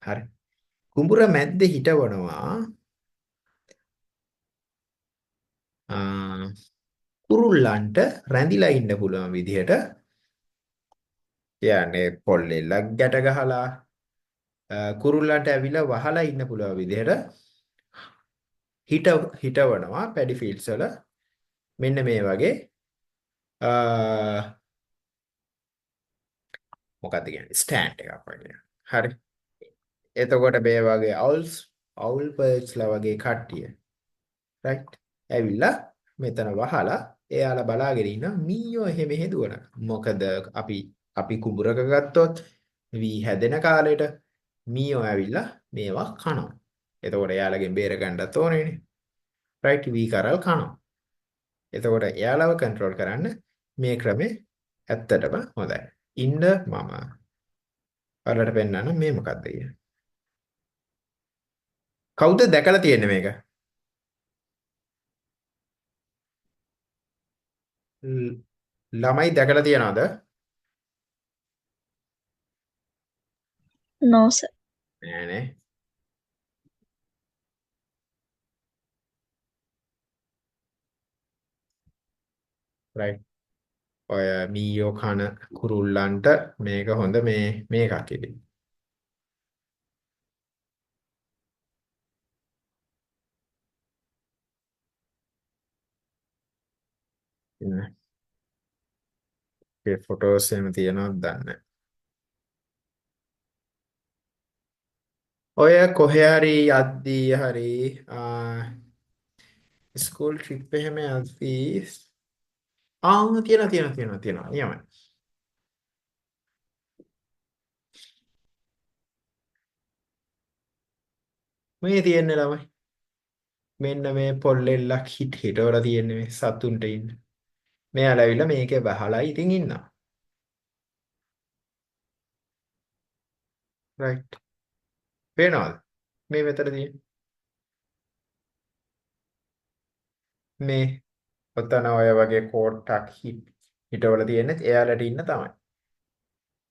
හරි. කුඹුර මැද්දේ හිටවනවා කුරුල්ලන්ට රැඳිලා ඉන්න පුළුවන් විදිහට කියන්නේ පොල්ලෙල්ලක් ගැට ගහලා කුරුල්ලන්ට ඇවිල්ලා වහලා ඉන්න පුළුවන් විදිහට හිටවනවා පැඩි ෆීල්ඩ්ස් වල මෙන්න මේ වගේ මොකක්ද කියන්නේ ස්ටෑන්ඩ් එකක් වගේ. හරි. එතකොට මේ වගේ owl perch ලා වගේ කට්ටිය right ඇවිල්ලා මෙතන වහලා එයාලා බලාගෙන ඉන්න මීයෝ එහෙ මෙහෙ දුවන. මොකද අපි කුඹුරක ගත්තොත් වී හැදෙන කාලෙට මීයෝ ඇවිල්ලා මේවා කනවා. එතකොට එයාලගෙන් බේර ගන්නත් ඕනේනේ. right වී කරල් කනවා. එතකොට එයාලව කන්ට්‍රෝල් කරන්න මේ ක්‍රමේ ඇත්තටම හොඳයි. ඉන්න මම ඔයාලට පෙන්නන්න මේ මොකක්ද කියන්නේ. කවුද දැකලා තියෙන්නේ මේක? ළමයි දැකලා තියනවද? No, sir. නෑනේ. right ඔය මීයෝ කන කුරුල්ලන්ට මේක හොඳ මේකක් ඉතින්. ඒ ෆොටෝස් එහෙම තියෙනවද දන්නේ ඔය කොහේ හරි යද්දී හරි ස්කූල් ට්‍රිප් එහෙම යද්දී තියෙනවා නියමයි. මේ තියෙන්නේ ළමයි. මෙන්න මේ පොල්ලෙල්ලක් හිටවල තියෙන්නේ මේ සතුන්ට ඉන්න. මෙයාලා ඇවිල්ලා මේකේ බහලා ඉතින් ඉන්නවා. රයිට්. පේනවද? මේ මෙතන තියෙන්නේ. මේ ඔතන ඔය වගේ කෝට්ටක් හිටවල තියෙන්නේ එයාලට ඉන්න තමයි.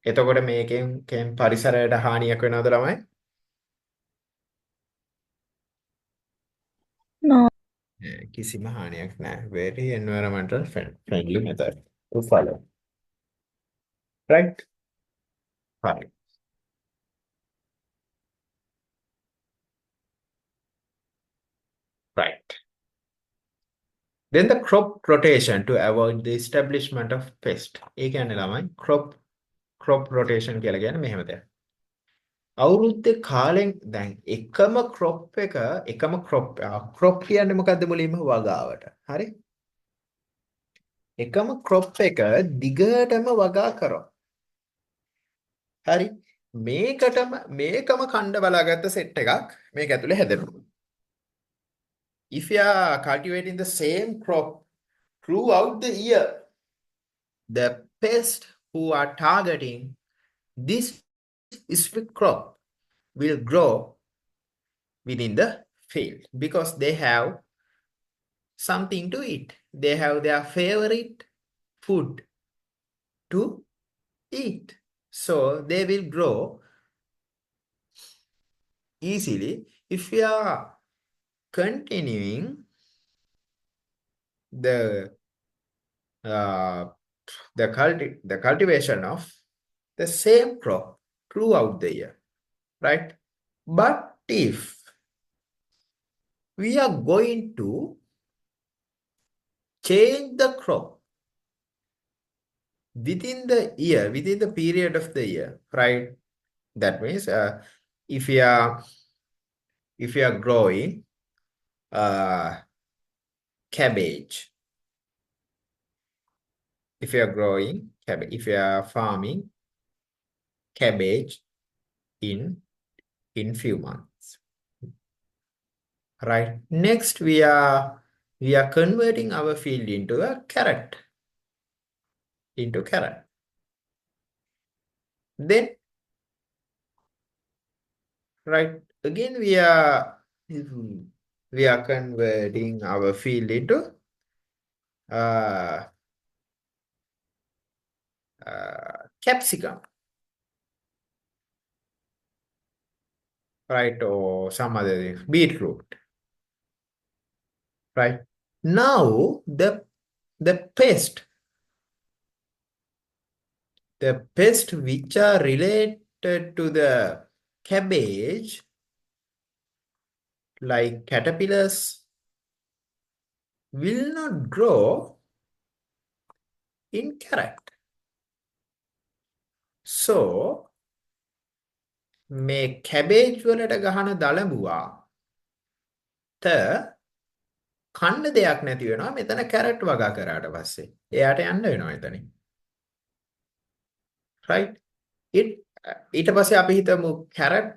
එතකොට මේකෙන් පරිසරයට හානියක් වෙනවද ළමයි? No. කිසිම හානියක් නැහැ. Very environmental friendly method to follow. Right? Right. Right. Then the crop rotation to avoid the establishment of pest. ඒ කියන්නේ ළමයි crop rotation කියලා කියන්නේ මෙහෙම දෙයක්. අවුරුද්දේ කාලෙන් දැන් එකම crop කියන්නේ මොකද්ද මුලින්ම වගාවට. හරි? එකම crop එක දිගටම වගා කරනවා. හරි? මේකම කණ්ඩ බලාගත්ත සෙට් එකක් මේක ඇතුලේ හැදෙනවා. If you are cultivating the same crop throughout the year, the pests who are targeting this specific crop will grow within the field because they have something to eat. They have their favorite food to eat. So they will grow easily if we are continuing the cultivation of the same crop throughout the year, right? But if we are going to change the crop within the year, within the period of the year, right? That means if we are growing cabbage, if you are farming cabbage in few months, right? Next we are converting our field into a carrot. Then right again we are converting our field into capsicum, right? Or some other thing, beetroot, right? Now the pest which are related to the cabbage, like caterpillars, will not grow in carrot. So මේ cabbage වලට ගහන දලඹුවා කන්න දෙයක් නැති වෙනවා මෙතන carrot වගා කරාට පස්සේ. එයාට යන්න වෙනවා එතනින්. right? ඊට පස්සේ අපි හිතමු carrot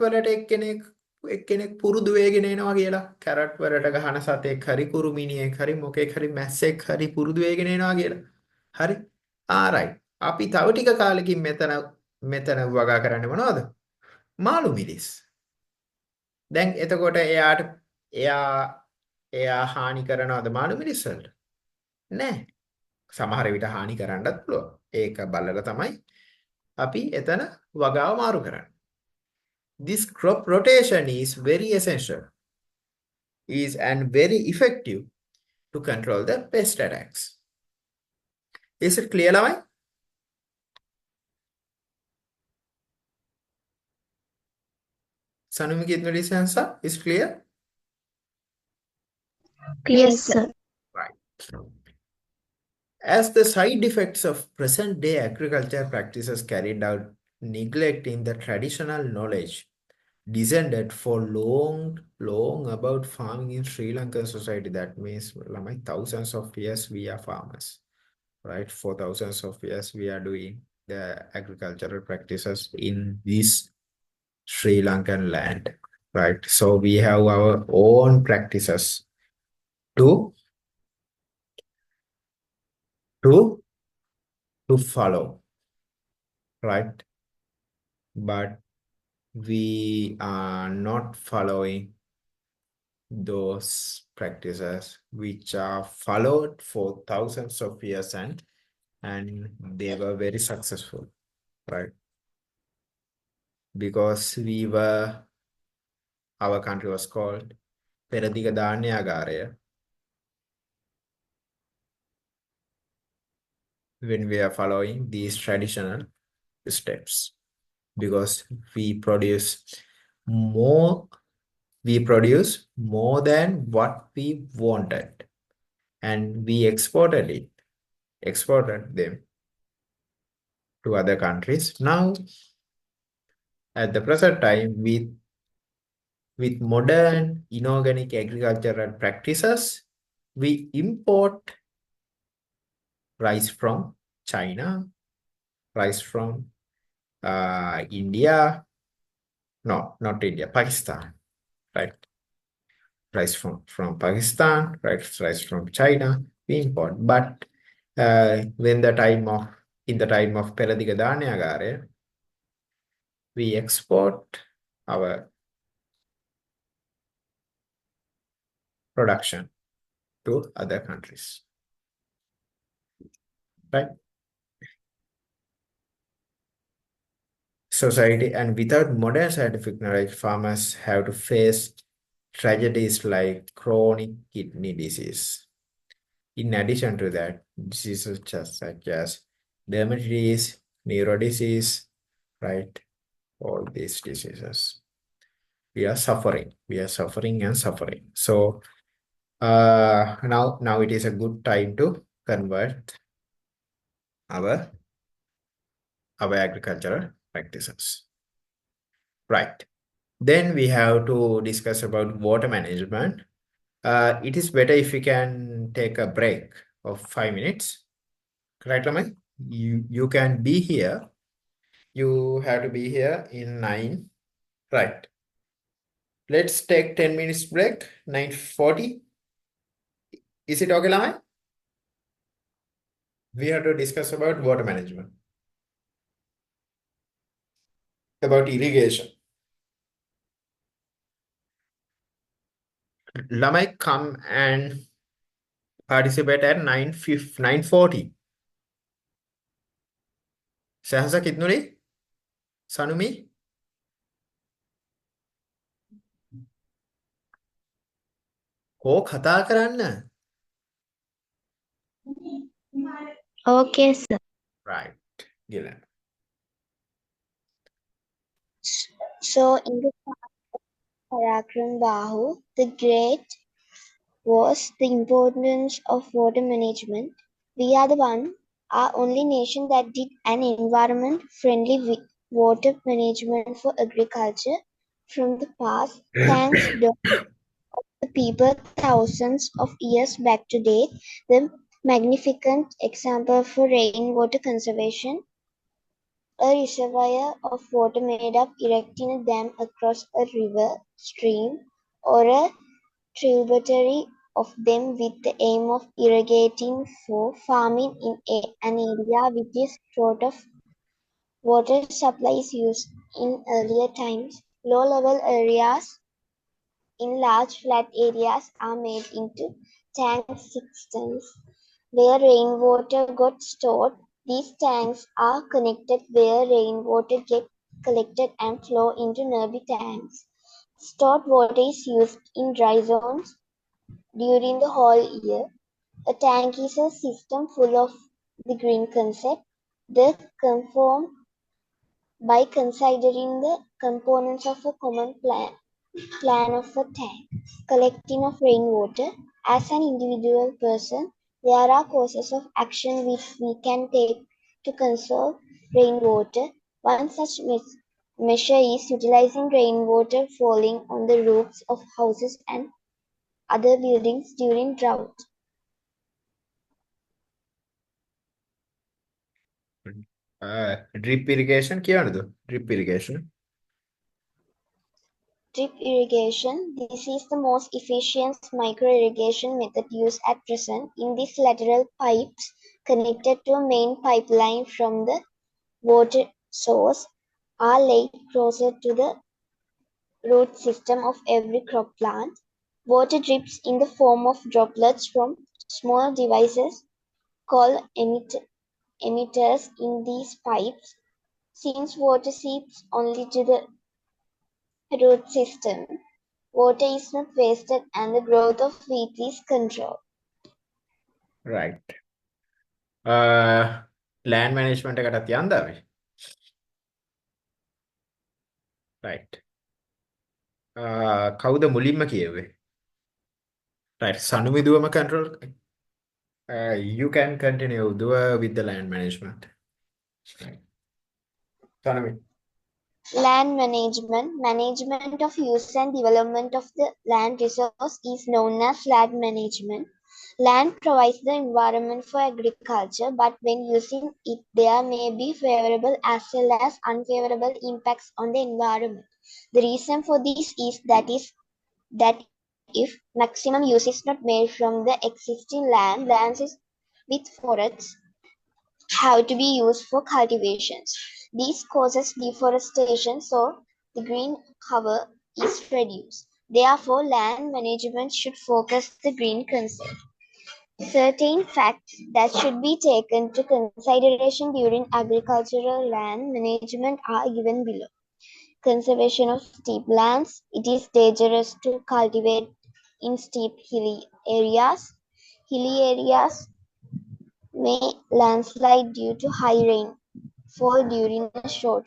වලට එක්කෙනෙක් පුරුදු වෙගෙන එනවා කියලා. carrot වලට ගහන සතෙක් හරි කුරුමිනියෙක් හරි මොකෙක් හරි මැස්සෙක් හරි පුරුදු වෙගෙන එනවා කියලා. හරි? right. අපි තව ටික කාලෙකින් මෙතන වගා කරන්නේ මොනවද? මාළු මිරිස්. දැන් එතකොට එයා හානි කරනවද මාළු මිරිස් වලට? නෑ. සමහර විට හානි කරන්නත් පුළුවන්. ඒක බලලා තමයි අපි එතන වගාව මාරු කරන්නේ. This crop rotation is very essential and very effective to control the pest attacks. Is it clear ළමයි? Sanumiki English answer is clear? Yes, sir. Right. As the side effects of present-day agriculture practices carried out neglecting the traditional knowledge descended for long about farming in Sri Lankan society. That means like thousands of years we are farmers, right? For thousands of years we are doing the agricultural practices in this Sri Lankan land, right? So we have our own practices to to to follow, right? But we are not following those practices which are followed for thousands of years and they were very successful, right? Because our country was called Peradiga Dhanyagara when we are following these traditional steps, because we produce more we produce more than what we wanted, and we exported them to other countries. Now, at the present time, with modern inorganic agricultural practices, we import rice from China, rice from India, no, not India, Pakistan, right? Rice from Pakistan, rice from China, we import. But when the time of in the time of Peradiga Dhanyagare, we export our production to other countries, right? Society, and without modern scientific knowledge, farmers have to face tragedies like chronic kidney disease. In addition to that, diseases such as dermatitis, neurodisease, right? All these diseases. We are suffering. We are suffering and suffering. So now it is a good time to convert our agricultural practices. Right. Then we have to discuss about water management. It is better if we can take a break of 5 minutes. Correct, Raman? You can be here. You have to be here in 9. Right. Let's take 10 minutes break. 9:40. Is it okay, Lamai? We have to discuss about water management, about irrigation. Lamai, come and participate at 9:40. Sahasa kitnuri? Sanumi? Ko khata karanna? Okay, sir. Right. Gila. So, in the Parakram Bahu, the Great was the importance of water management. We are the our only nation that did an environment-friendly water management for agriculture from the past. Thanks to the people thousands of years back to date, the magnificent example for rainwater conservation. A reservoir of water made up erecting a dam across a river, stream, or a tributary of them with the aim of irrigating for farming in an area which is short of water supplies used in earlier times. Low-level areas in large flat areas are made into tank systems where rainwater got stored. These tanks are connected where rainwater gets collected and flow into nearby tanks. Stored water is used in dry zones during the whole year. A tank is a system full of the green concept. The conform by considering the components of a common plan of a tank. Collecting of rainwater. As an individual person, there are courses of action which we can take to conserve rainwater. One such measure is utilizing rainwater falling on the roofs of houses and other buildings during drought. Drip irrigation කියනද? Drip irrigation. Drip irrigation. This is the most efficient micro-irrigation method used at present. In these lateral pipes connected to a main pipeline from the water source are laid closer to the root system of every crop plant. Water drips in the form of droplets from small devices called emitters in these pipes. Since water seeps only to the root system, water is not wasted and the growth of wheat is controlled. Right. Land management එකටත් යන්දාවේ. Right. කවුද මුලින්ම කියෙව්වේ? Right. සනුමිදුවම control. You can continue with the land management. Sanumi. Land management. Management of use and development of the land resource is known as land management. Land provides the environment for agriculture, but when using it, there may be favorable as well as unfavorable impacts on the environment. The reason for this is that if maximum use is not made from the existing lands with forests have to be used for cultivations. This causes deforestation, so the green cover is reduced. Therefore, land management should focus the green concept. Certain facts that should be taken into consideration during agricultural land management are given below. Conservation of steep lands. It is dangerous to cultivate in steep hilly areas. Hilly areas may landslide due to high rainfall during a short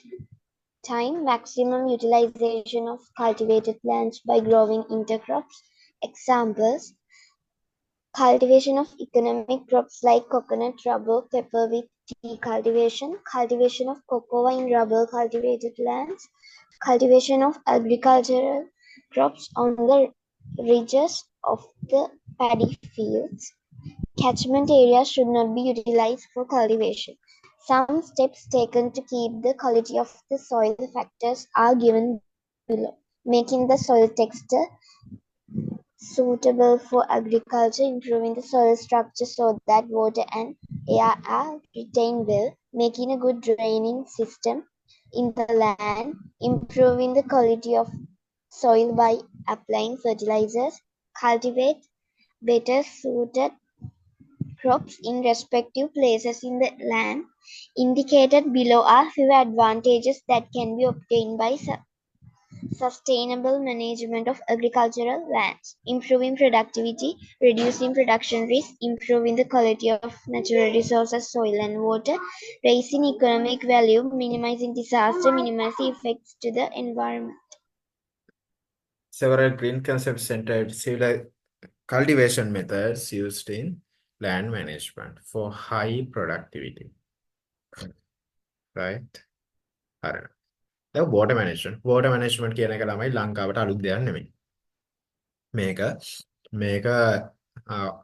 time. Maximum utilization of cultivated lands by growing intercrops. Examples: cultivation of economic crops like coconut, rubber, pepper with tea cultivation, cultivation of cocoa in rubber cultivated lands, cultivation of agricultural crops on the ridges of the paddy fields. Catchment areas should not be utilized for cultivation. Some steps taken to keep the quality of the soil factors are given below. Making the soil texture suitable for agriculture, improving the soil structure so that water and air are retained well, making a good draining system in the land, improving the quality of soil by applying fertilizers, cultivate better suited crops in respective places in the land. Indicated below are few advantages that can be obtained by sustainable management of agricultural lands: improving productivity, reducing production risk, improving the quality of natural resources, soil and water, raising economic value, minimizing disaster, minimizing effects to the environment. Several green concept-centered cultivation methods used in land management for high productivity. Right? හරි. දැන් water management. Water management කියන එක ළමයි ලංකාවට අලුත් දෙයක් නෙමෙයි. මේක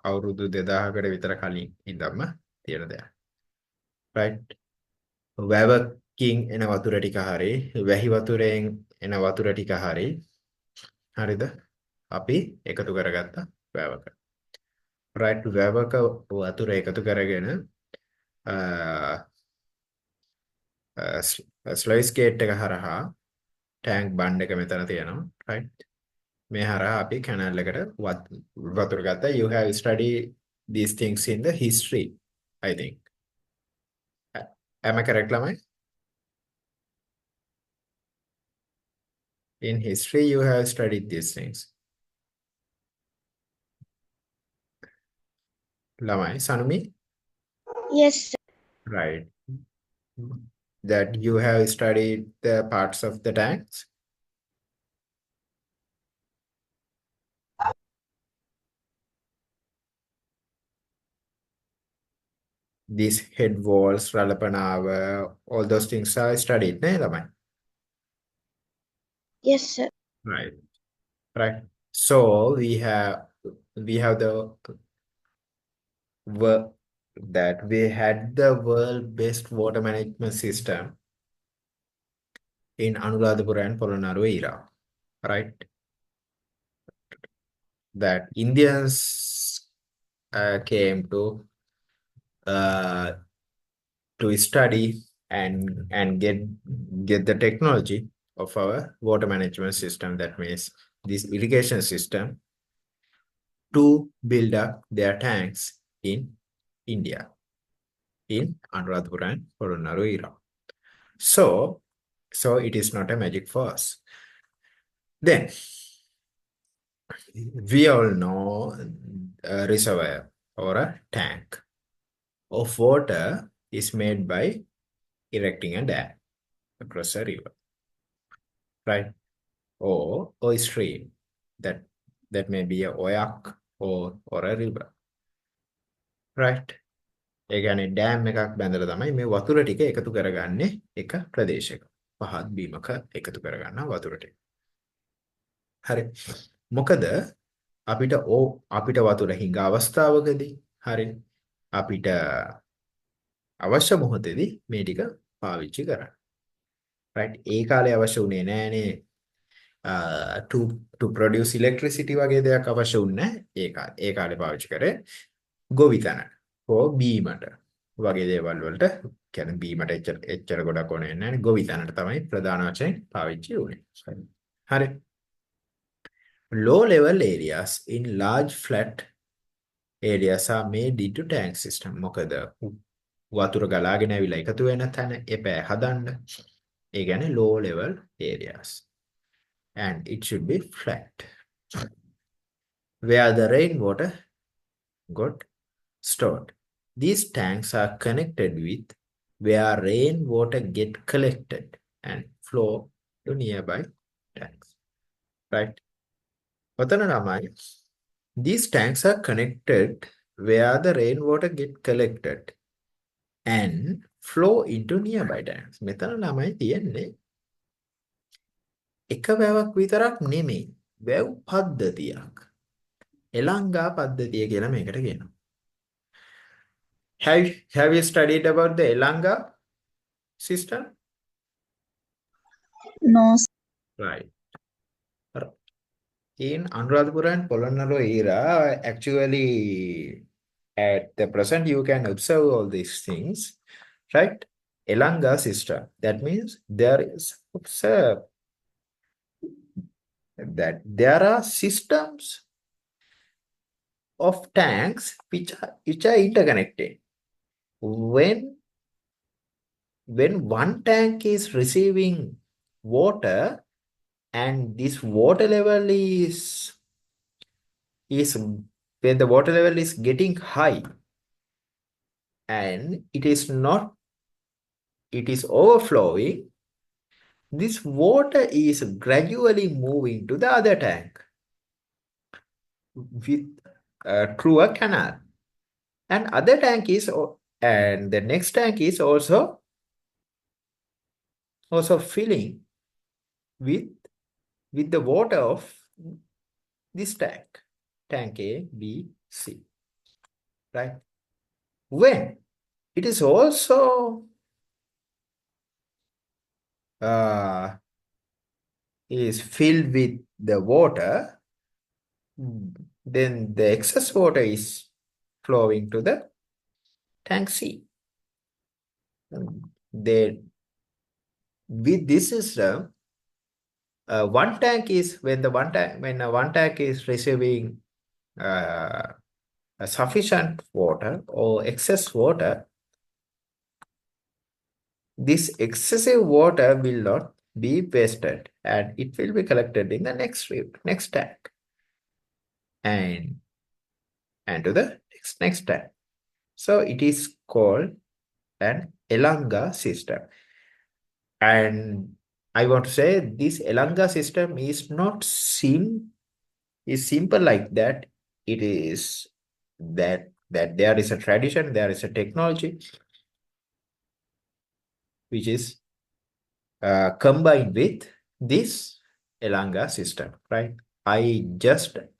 අවුරුදු 2000කට විතර කලින් ඉඳන්ම තියෙන දෙයක්. Right? වැවකින් එන වතුර ටික හරි, වැහි වතුරෙන් එන වතුර ටික හරි හරිද? අපි එකතු කරගත්ත වැවක. Right? වැවක වතුර එකතු කරගෙන ස්ලොයිස් ගේට් එක හරහා ටැංක් බන්ඩ් එක මෙතන තියෙනවා. Right? මේ හරහා අපි කැනල් එකට වතුර ගත්තා. You have studied these things in the history, I think. Am I correct, ළමයි? In history, you have studied these things. ළමයි, Sanumi? Yes, sir. Right. That you have studied the parts of the tanks. these head walls, Ralapanava, all those things are studied, ne, lamai? Yes, sir. Right. Right. So we have the work that we had the world best water management system in Anuradhapura and Polonnaruwa era, right? That Indians came uh, to study and get the technology of our water management system. That means this irrigation system to build up their tanks in India, in Anuradhapura and Polonnaruwa era. So it is not a magic for us. Then we all know a reservoir or a tank of water is made by erecting a dam across a river, right? Or a stream that may be a oyak or a river, right? ඒ කියන්නේ dam එකක් බැඳලා තමයි මේ වතුර ටික එකතු කරගන්නේ එක ප්‍රදේශයක. පහත් බීමක එකතු කරගන්න වතුර ටික. හරි. මොකද අපිට වතුර හිඟ අවස්ථාවකදී හරි අපිට අවශ්‍ය මොහොතේදී මේ ටික පාවිච්චි කරන්න. right? ඒ කාලේ අවශ්‍ය උනේ නෑනේ to produce electricity වගේ දෙයක් අවශ්‍ය උන්නේ ඒ කාලේ පාවිච්චි කරේ ගොවිතැනට හෝ බීමට වගේ දේවල් වලට කියන්නේ බීමට එච්චර ගොඩක් ඕනේ නැහැ ගොවිතැනට තමයි ප්‍රධාන වශයෙන් පාවිච්චි උනේ. හරි. Low level areas in large flat areas are made into tank system. මොකද වතුර ගලාගෙන ඇවිල්ලා එකතු වෙන තැන එපෑ හදන්න. ඒ කියන්නේ low level areas. And it should be flat. Where the rainwater got stored. These tanks are connected with where rainwater get collected and flow to nearby tanks. Right? These tanks are connected where the rainwater get collected and flow into nearby tanks. මෙතන ළමයි තියෙන්නේ එක වැවක් විතරක් නෙමෙයි වැව් පද්ධතියක්. එලංගා පද්ධතිය කියලා මේකට කියනවා. Have you studied about the Elanga system? No. Right. In Anuradhapura and Polonnaruwa era, actually, at the present, you can observe all these things, right? Elanga system. That means there is observe that there are systems of tanks which are interconnected. When one tank is receiving water and this water level is when the water level is getting high and it is overflowing, this water is gradually moving to the other tank through a canal, and the next tank is also filling with the water of this tank A, B, C, right? When it is also is filled with the water, then the excess water is flowing to the tank C. With this system, one tank is when one tank is receiving sufficient water or excess water, this excessive water will not be wasted and it will be collected in the next tank and to the next tank. So it is called an Elanga system. And I want to say this Elanga system is simple like that. It is that that there is a tradition, there is a technology which is combined with this Elanga system, right? I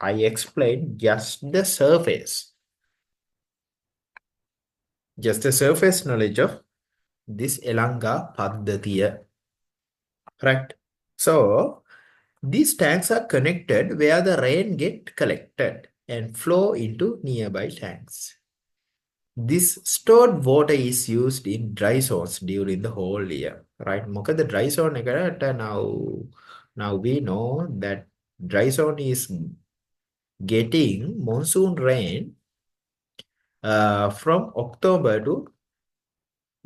explained just the surface knowledge of this Elanga Paddhatiya, right? So these tanks are connected where the rain get collected and flow into nearby tanks. This stored water is used in dry zones during the whole year, right? මොකද dry zone එකට now we know that dry zone is getting monsoon rain from October to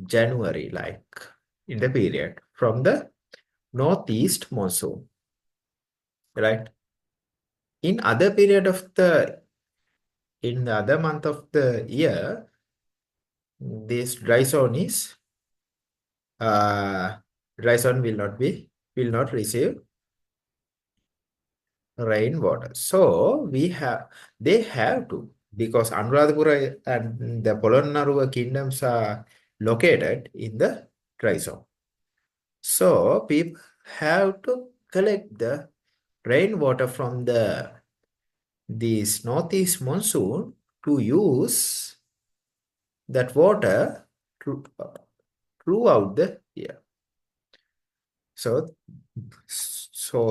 January, like in the period from the northeast monsoon, right? In other period of in the other month of the year, this dry zone is dry zone will not receive rainwater. So they have to, because Anuradhapura and the Polonnaruwa kingdoms are located in the dry zone. So people have to collect the rainwater from this northeast monsoon to use that water throughout the year. So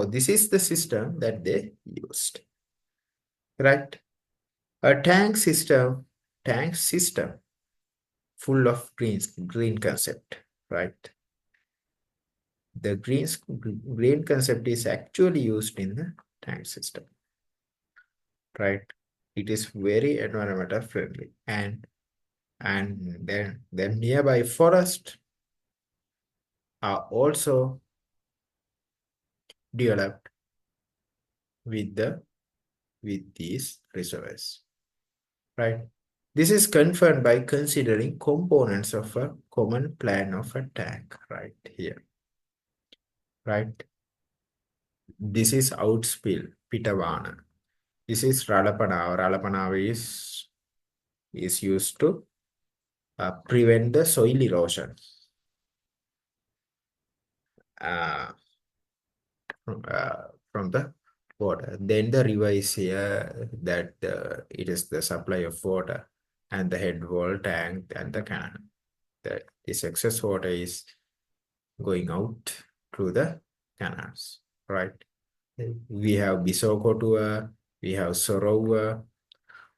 this is the system that they used, right? A tank system full of green concept, right? The green concept is actually used in the tank system, right? It is very environmental friendly, and then nearby forest are also developed with these reservoirs, right? This is confirmed by considering components of a common plan of a tank right here, right? This is outspill, Pitavana. This is Ralapanav. Ralapanav is used to prevent the soil erosion. From the water. Then the river is here, that it is the supply of water, and the head wall, tank, and the canal. This excess water is going out through the canals, right? We have Bisoko tour, we have Sorowa.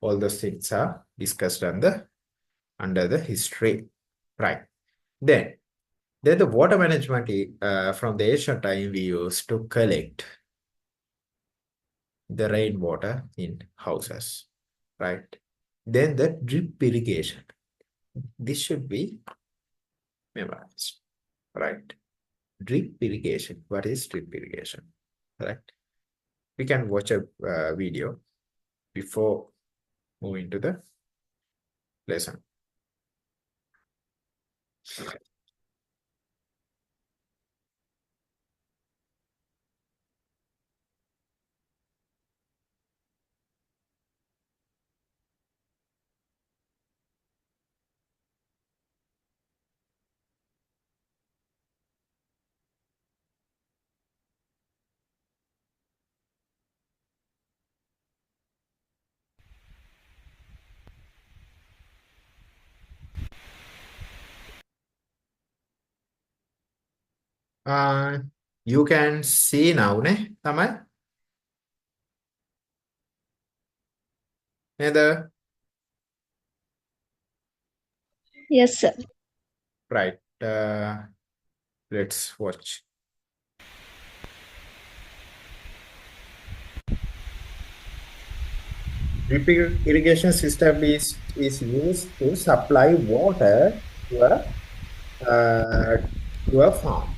All those things are discussed under the history, right? Then the water management from the ancient time we used to collect the rainwater in houses, right? Then the drip irrigation. This should be memorized, right? Drip irrigation. What is drip irrigation, right? We can watch a video before moving to the lesson. You can see now, ne? Tama? Nether? Yes, sir. Right. Let's watch. Drip irrigation system is used to supply water to a farm.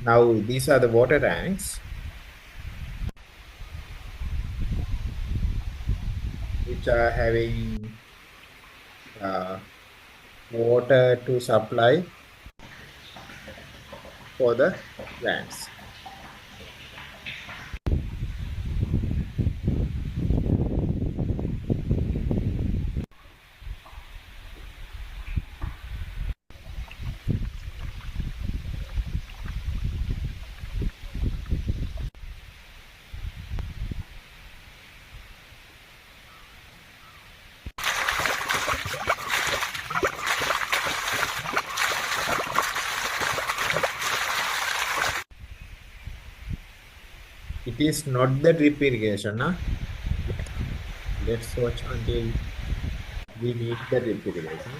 Now these are the water tanks which are having water to supply for the plants. It is not the drip irrigation. Huh? Let's watch until we meet the drip irrigation.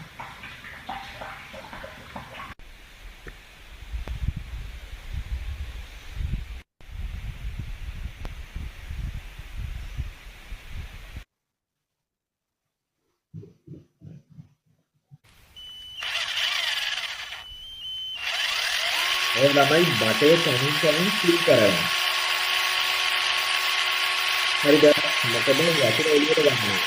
ඔය ළමයි බටේ තනින් තනින් feel කරනවා. හරිද? මොකද වතුර එළියට ගන්නවා.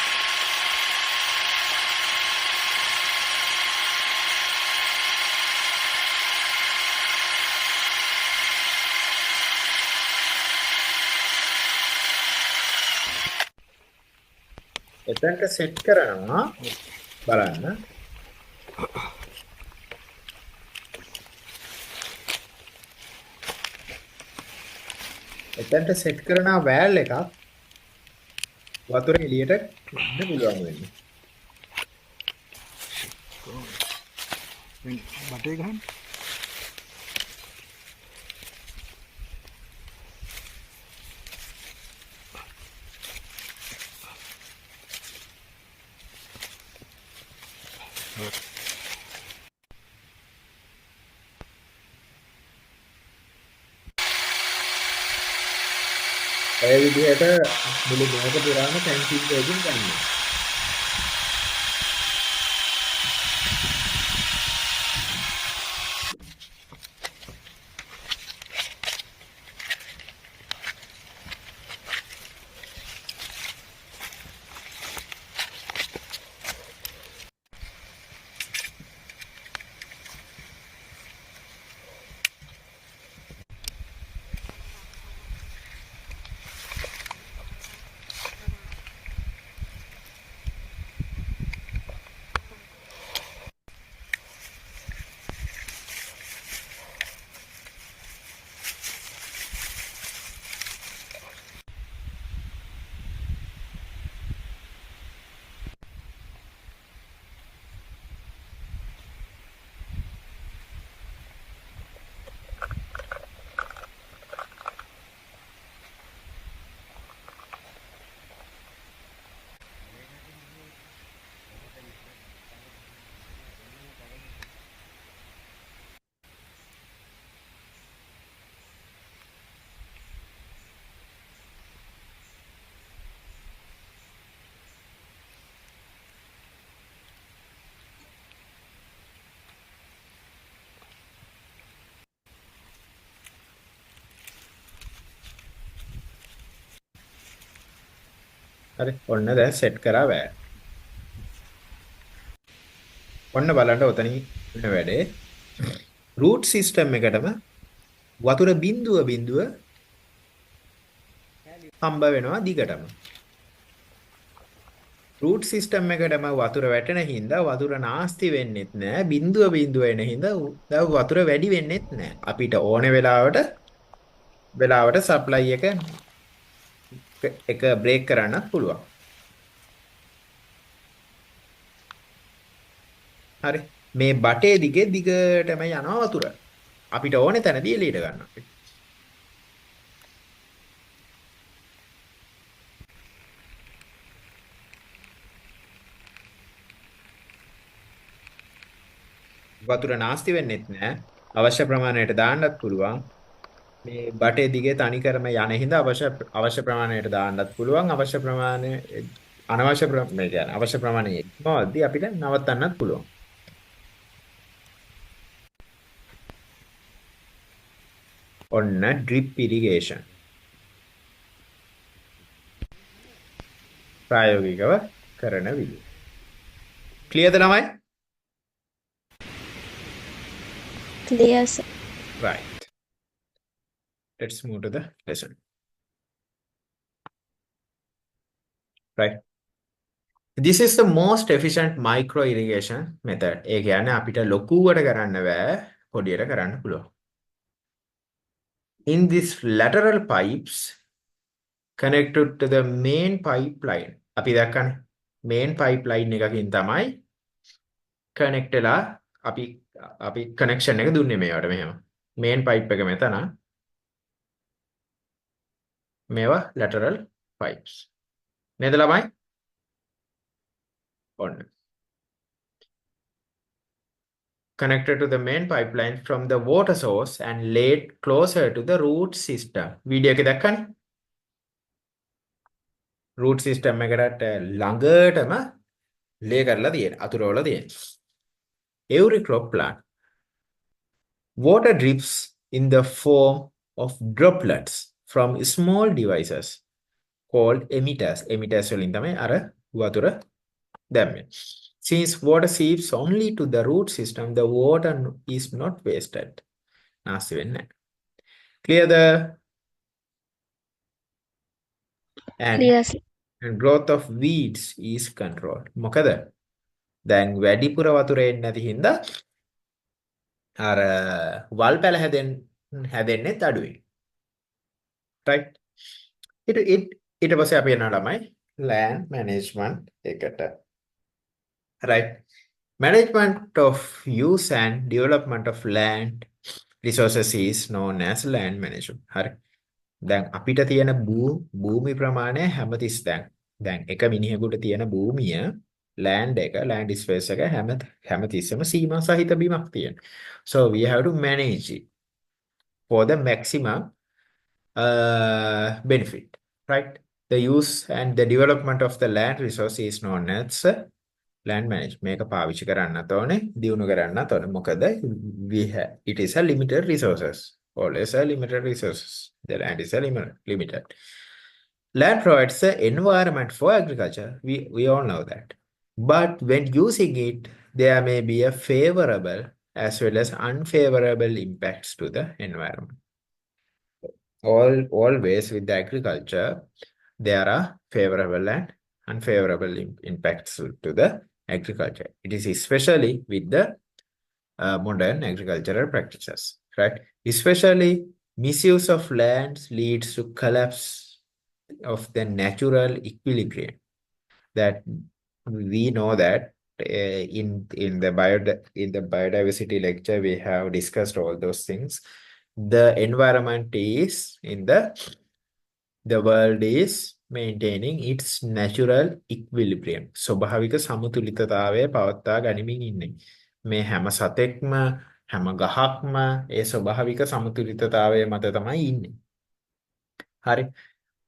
එතනට සෙට් කරනවා බලන්න. එතනට සෙට් කරනවා වෑල් එකක් වතුර එළියට එන්න පුළුවන් වෙන්නේ. බටේ ගහන්න. ඔය විදිහට මුළු මේක පුරාම ටැංකින් එකකින් ගන්නවා. හරි. ඔන්න දැන් සෙට් කරා වෑල්. ඔන්න බලන්න ඔතනින් වෙන වැඩේ. රූට් සිස්ටම් එකටම වතුර බිඳුව බිඳුව හම්බ වෙනවා දිගටම. රූට් සිස්ටම් එකටම වතුර වැටෙන හින්දා වතුර නාස්ති වෙන්නෙත් නෑ. බිඳුව බිඳුව එන හින්දා වතුර වැඩි වෙන්නෙත් නෑ. අපිට ඕන වෙලාවට සප්ලයි එක බ්‍රේක් කරන්නත් පුළුවන්. හරි. මේ බටේ දිගේ දිගටම යනවා වතුර. අපිට ඕනේ තැනදී එළියට ගන්න. වතුර නාස්ති වෙන්නෙත් නෑ. අවශ්‍ය ප්‍රමාණයට දාන්නත් පුළුවන්. මේ බටේ දිගේ තනි කරම යන හින්දා අවශ්‍ය ප්‍රමාණයට දාන්නත් පුළුවන්. අවශ්‍ය ප්‍රමාණය මේ කියන්නේ අවශ්‍ය ප්‍රමාණය ඉක්මවද්දී අපිට නවත්තන්නත් පුළුවන්. ඔන්න ඩ්‍රිප් ඉරිගේෂන් ප්‍රායෝගිකව කරන විදිය. ක්ලියර්ද ළමයි? Clear, sir. Right. Let's move to the lesson. Right. This is the most efficient micro irrigation method. ඒ කියන්නේ අපිට ලොකුවට කරන්න බෑ පොඩියට කරන්න පුළුවන්. In these lateral pipes connected to the main pipeline. අපි දැක්කනේ main pipeline එකකින් තමයි connect වෙලා අපි connection එක දුන්නේ මේවට මෙහෙම. main pipe එක මෙතන. මේවා lateral pipes. නේද ළමයි? ඔන්න. Connected to the main pipeline from the water source and laid closer to the root system. Video එකේ දැක්කනේ? root system එකට ළඟටම lay කරලා තියෙන. අතුරවලා තියෙන. Every crop plant water drips in the form of droplets from small devices called emitters. Emitters වලින් තමයි අර වතුර දැම්මේ. Since water seeps only to the root system, the water is not wasted. නාස්ති වෙන්නේ නැහැ. Clear the Clear. and growth of weeds is controlled. මොකද දැන් වැඩිපුර වතුර එන්නේ නැති හින්දා අර වල් පැල හැදෙන්නෙත් අඩුයි. right? ඊට පස්සේ අපි යනවා ළමයි land management එකට. right? Management of use and development of land resources is known as land management. හරි. දැන් අපිට තියෙන භූමි ප්‍රමාණය හැමතිස් දැන් එක මිනිහෙකුට තියෙන භූමිය land space එක හැමතිස්සෙම සීමා සහිත බිමක් තියෙනවා. So we have to manage it for the maximum benefit, right? The use and the development of the land resource is known as land management. මේක පාවිච්චි කරන්නත් ඕනේ, දියුණු කරන්නත් ඕනේ. මොකද it is a limited resources. Always a limited resources. The land is a limited. Land provides the environment for agriculture. We all know that. But when using it, there may be a favorable as well as unfavorable impacts to the environment. Always with the agriculture, there are favorable and unfavorable impacts to the agriculture. It is especially with the modern agricultural practices, right? Especially misuse of lands leads to collapse of the natural equilibrium. That we know that in the biodiversity lecture we have discussed all those things. The environment is the world is maintaining its natural equilibrium. ස්වභාවික සමතුලිතතාවය පවත්වා ගනිමින් ඉන්නේ. මේ හැම සතෙක්ම හැම ගහක්ම ඒ ස්වභාවික සමතුලිතතාවය මත තමයි ඉන්නේ. හරි.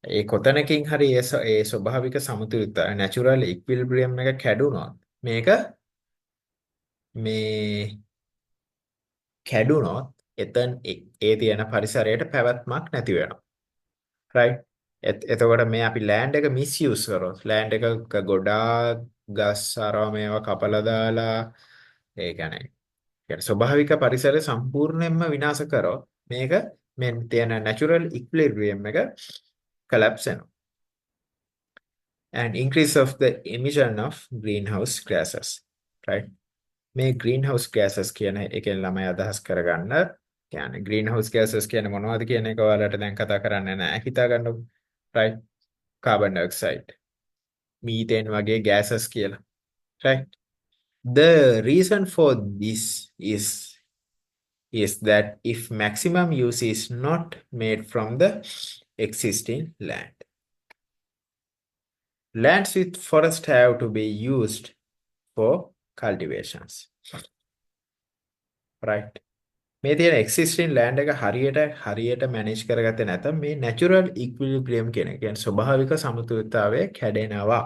ඒ කොතනකින් හරි ඒ ස්වභාවික සමතුලිතතාවය natural equilibrium එක කැඩුනොත් මේක කැඩුනොත් එතන ඒ තියෙන පරිසරයට පැවැත්මක් නැති වෙනවා. right? එතකොට මේ අපි land එක misuse කරොත් land එක ගොඩාක් ගස් අරව මේවා කපලා දාලා ඒ කියන්නේ ස්වභාවික පරිසරය සම්පූර්ණයෙන්ම විනාශ කරොත් මේක මේ තියෙන natural equilibrium එක collapse වෙනවා. And increase of the emission of greenhouse gases, right? මේ greenhouse gases කියන එකෙන් ළමයි අදහස් කරගන්න. කියන්නේ greenhouse gases කියන්නේ මොනවද කියන එක ඔයාලට දැන් කතා කරන්න නෑ. හිතා ගන්නකො. right? Carbon dioxide, methane වගේ gases කියලා. right? The reason for this is that if maximum use is not made from the existing land. Lands with forest have to be used for cultivations. right? මේ තියෙන existing land එක හරියට manage කරගත්තේ නැත්නම් මේ natural equilibrium කියන එක කියන්නේ ස්වභාවික සමතුලිතතාවය කැඩෙනවා.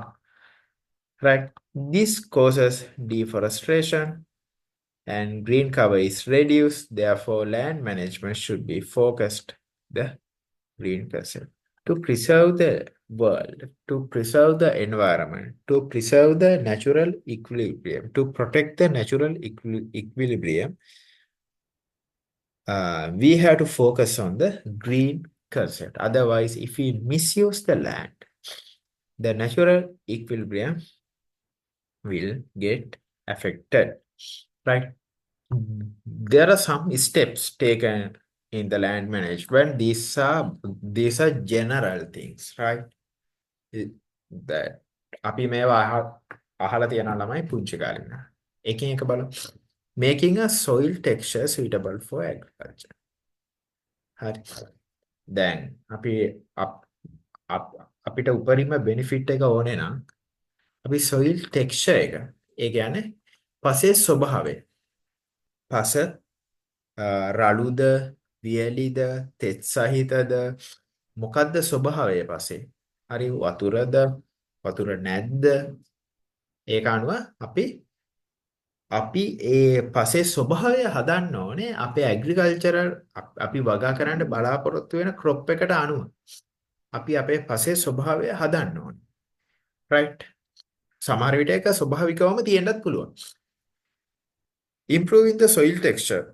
right? This causes deforestation and green cover is reduced. Therefore, land management should be focused the green concept to preserve the world, to preserve the environment, to preserve the natural equilibrium, to protect the natural equilibrium. We have to focus on the green concept. Otherwise, if we misuse the land, the natural equilibrium will get affected. Right? There are some steps taken in the land management. These are general things, right? That අපි මේවා අහලා තියෙනවා ළමයි පුංචි කාලේ ඉඳන්. එකින් එක බලමු. Making a soil texture suitable for agriculture. හරි. දැන් අපි අපිට උපරිම බෙනිෆිට් එක ඕනේ නම් අපි soil texture එක, ඒ කියන්නේ පසේ ස්වභාවය. පස රළුද, වියලිද, තෙත් සහිතද, මොකද්ද ස්වභාවය පසේ? හරි, වතුරද, වතුර නැද්ද? ඒක අනුව අපි ඒ පසේ ස්වභාවය හදන්න ඕනේ අපේ ඇග්‍රිකල්චරල් අපි වගා කරන්න බලාපොරොත්තු වෙන ක්‍රොප් එකට අනුව. අපි අපේ පසේ ස්වභාවය හදන්න ඕනේ. රයිට්. සමහර විට ඒක ස්වභාවිකවම තියෙන්නත් පුළුවන්. Improving the soil texture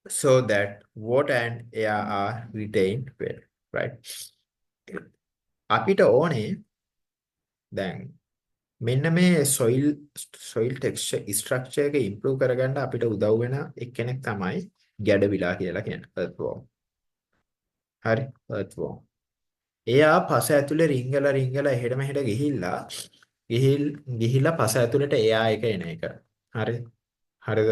so that water and air are retained well. Right. අපිට ඕනේ දැන් මෙන්න මේ soil texture structure එක improve කරගන්න අපිට උදව් වෙන එක්කෙනෙක් තමයි ගැඩවිලා කියලා කියන්නේ earthworm. හරි, earthworm. එයා පස ඇතුලේ රිංගලා එහෙට මෙහෙට ගිහිල්ලා පස ඇතුලට එයා එක එන එක. හරි. හරිද?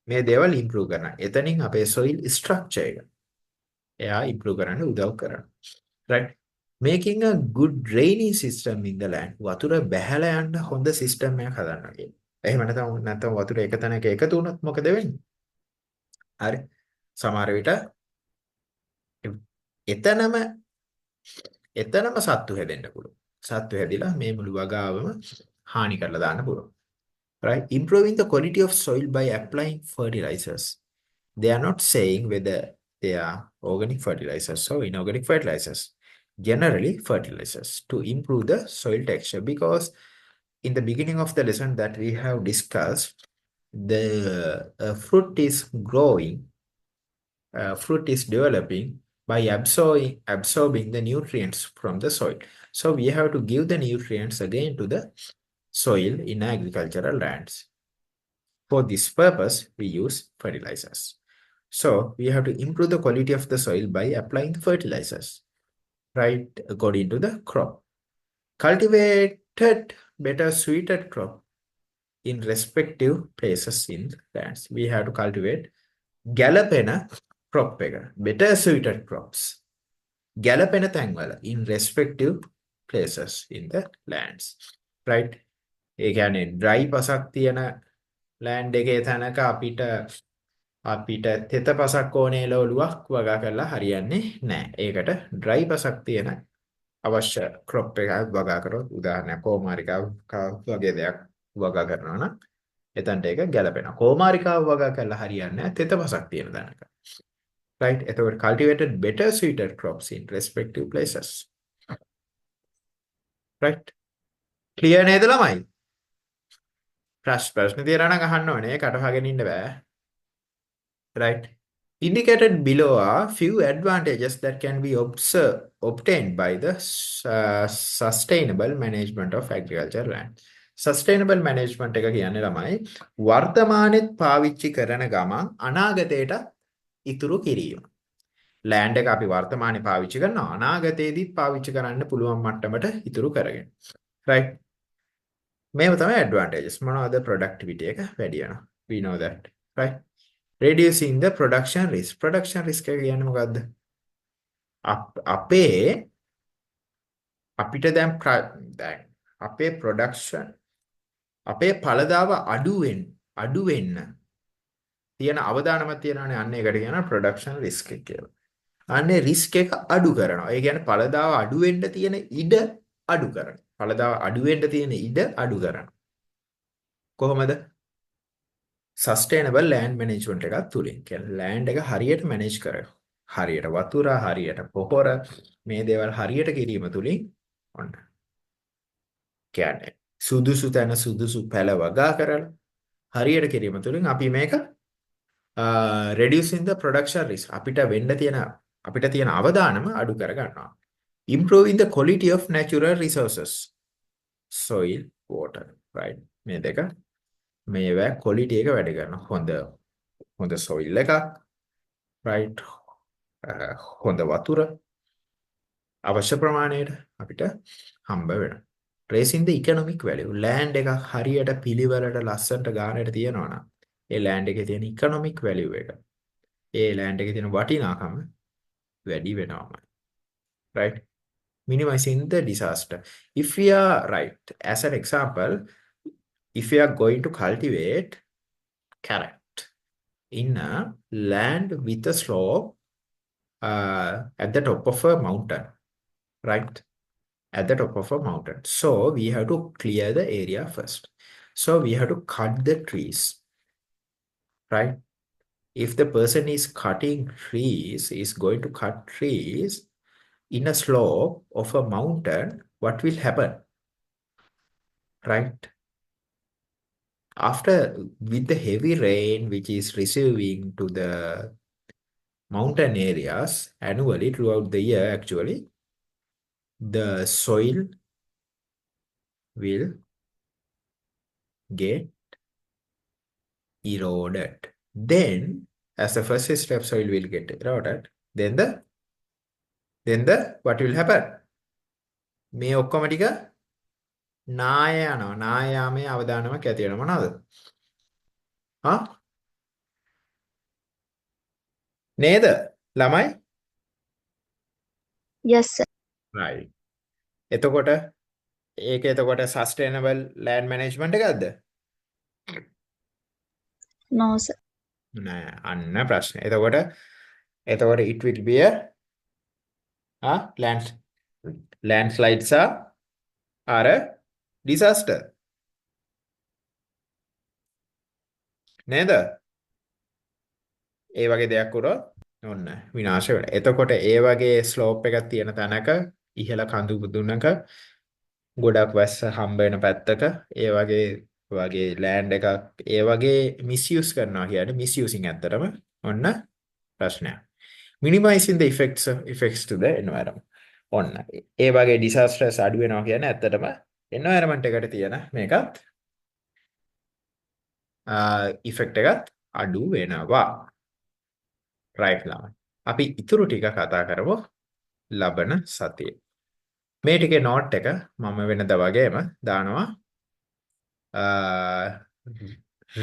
මේ දේවල් improve කරනවා. එතනින් අපේ soil structure එක එයා improve කරන්න උදව් කරනවා. Right? Making a good draining system in the land. වතුර බැහැලා යන්න හොඳ system එකක් හදන්න කියන්නේ. එහෙම නැත්නම් වතුර එක තැනක එකතු වුණොත් මොකද වෙන්නේ? හරි. සමහර විට එතනම සත්තු හැදෙන්න පුළුවන්. සත්තු හැදිලා මේ මුළු වගාවම හානි කරලා දාන්න පුළුවන්. Right? Improving the quality of soil by applying fertilizers. They are not saying whether they are organic fertilizers or inorganic fertilizers. Generally, fertilizers to improve the soil texture, because in the beginning of the lesson that we have discussed, the fruit is growing, fruit is developing by absorbing the nutrients from the soil. So we have to give the nutrients again to the soil in agricultural lands. For this purpose, we use fertilizers. So we have to improve the quality of the soil by applying the fertilizers, right, according to the crop. Cultivated better suited crop in respective places in lands. We have to cultivate galapena crop එක. Better suited crops. Galapena තැන්වල in respective places in the lands. Right? ඒ කියන්නේ dry පසක් තියෙන land එකේ තැනක අපිට තෙත පසක් ඕනේ ලෝලුවක් වගා කරලා හරියන්නේ නැහැ. ඒකට dry පසක් තියෙන අවශ්‍ය crop එකක් වගා කරොත්, උදාහරණයක් කෝමාරිකාව වගේ දෙයක් වගා කරනවා නම් එතනට ඒක ගැලපෙනවා. කෝමාරිකාව වගා කරලා හරියන්නේ නැහැ තෙත පසක් තියෙන තැනක. Right? එතකොට cultivated better suited crops in respective places. Right? Clear නේද ළමයි? ප්‍රශ්න තියෙනවා නම් අහන්න ඕනේ. කටවහගෙන ඉන්න බෑ. Right? Indicated below are few advantages that can be obtained by the sustainable management of agricultural land. Sustainable management එක කියන්නේ ළමයි වර්තමානෙත් පාවිච්චි කරන ගමන් අනාගතයට ඉතුරු කිරීම. land එක අපි වර්තමානයේ පාවිච්චි කරනවා, අනාගතයේදීත් පාවිච්චි කරන්න පුළුවන් මට්ටමට ඉතුරු කරගෙන. Right? මේව තමයි advantages. මොනවද? productivity එක වැඩි වෙනවා. We know that. Right? Reducing the production risk. Production risk එක කියන්නේ මොකද්ද? අපිට දැන් අපේ production අපේ ඵලදාව අඩු වෙන්න තියෙන අවදානමක් තියෙනවානේ. අන්න ඒකට කියනවා production risk එක කියලා. අන්නේ risk එක අඩු කරනවා. ඒ කියන්නේ ඵලදාව අඩු වෙන්න තියෙන ඉඩ අඩු කරනවා. ඵලදාව අඩු වෙන්න තියෙන ඉඩ අඩු කරනවා. කොහොමද? sustainable land management එකක් තුලින්. කියන්නේ land එක හරියට manage කරනවා. හරියට වතුර, හරියට පොහොර, මේ දේවල් හරියට කිරීම තුලින් ඔන්න. කියන්නේ සුදුසු තැන සුදුසු පැල වගා කරලා හරියට කිරීම තුලින් අපි මේක reducing the production risk. අපිට තියෙන අවදානම අඩු කර ගන්නවා. Improving the quality of natural resources. Soil, water, right? මේ දෙක මේවා quality එක වැඩි කරනවා. හොඳ soil එකක්, right? හොඳ වතුර අවශ්‍ය ප්‍රමාණයට අපිට හම්බ වෙනවා. Raising the economic value. land එක හරියට පිළිවෙලට ලස්සනට ගානට තියනවා නම් ඒ land එකේ තියෙන economic value එක, ඒ land එකේ තියෙන වටිනාකම වැඩි වෙනවා. Right? Minimizing the disaster. If we are right, as an example, if we are going to cultivate carrot in a land with a slope at the top of a mountain, right? At the top of a mountain. So we have to clear the area first. So we have to cut the trees, right? If the person is cutting trees, is going to cut trees in a slope of a mountain, what will happen, right? After, with the heavy rain which is receiving to the mountain areas annually throughout the year, actually, the soil will get eroded. Then, as the first step, soil will get eroded. Then the what will happen? මේ ඔක්කොම ටික නාය යනවා. නාය යාමේ අවදානමක් ඇති වෙනවා මොනවාද? හා? නේද? ළමයි? Yes, sir. right. එතකොට එතකොට sustainable land management එකක්ද? No, sir. නෑ අන්න ප්‍රශ්නේ. එතකොට it will be a landslides are a disaster. නේද? ඒ වගේ දෙයක් වුණොත් ඔන්න විනාශ වෙනවා. එතකොට ඒ වගේ ස්ලෝප් එකක් තියෙන තැනක ඉහළ කඳු මුදුනක ගොඩක් වැස්ස හම්බ වෙන පැත්තක ඒ වගේ ලෑන්ඩ් එකක් ඒ වගේ මිස්යූස් කරනවා කියන්නේ මිස්යූසින් ඇත්තටම ඔන්න ප්‍රශ්නයක්. minimizing the effects to the environment. ඔන්න ඒ වගේ disasters අඩු වෙනවා කියන්නේ ඇත්තටම environment එකට තියෙන මේකත් effect එකත් අඩු වෙනවා. right ළමයි. අපි ඉතුරු ටික කතා කරමු ලබන සතියේ. මේ ටිකේ නෝට් එක මම වෙනදා වගේම දානවා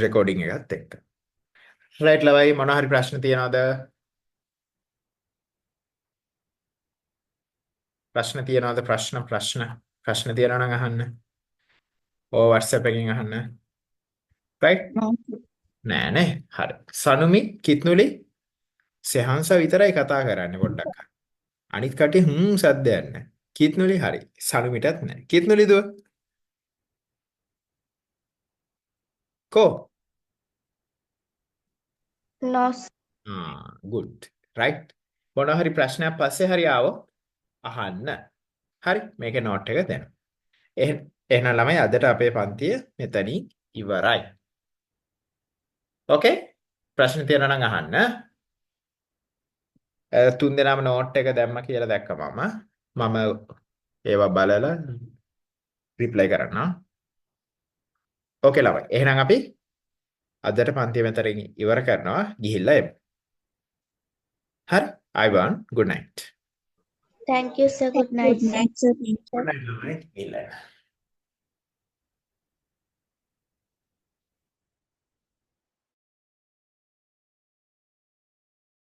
රෙකෝඩින් එකත් එක්ක. right ළමයි මොනවා හරි ප්‍රශ්න තියනවද? ප්‍රශ්න තියනවද? ප්‍රශ්න තියනවා නම් අහන්න. ඕ WhatsApp එකෙන් අහන්න. right? No. නෑ. හරි. සනුමි කිත්නුලි සෙහන්ස විතරයි කතා කරන්නේ පොඩ්ඩක්. අනිත් කටේ සද්දයක් නැහැ. කිත්නුලි හරි. සනුමිටත් නැහැ. කිත්නුලි දුව. කෝ? No. good. right? මොනවා හරි ප්‍රශ්නයක් පස්සේ හරි ආවොත් අහන්න. හරි. මේකේ නෝට් එක දෙන්න. එහෙනම් ළමයි අදට අපේ පන්තිය මෙතනින් ඉවරයි. ඕකේ? ප්‍රශ්න තියෙනවා නම් අහන්න. තුන් දෙනාම නෝට් එක දැම්ම කියලා දැක්කම මම ඒවා බලලා රිප්ලයි කරනවා. ඕකේ ළමයි. එහෙනම් අපි අදට පන්තිය මෙතනින් ඉවර කරනවා. ගිහිල්ලා එමු. හරි. අයවන් good night. Thank you, sir. Good night, sir. Good night, sir. Thank you. Good night ළමයි. ගිහිල්ලා එමු.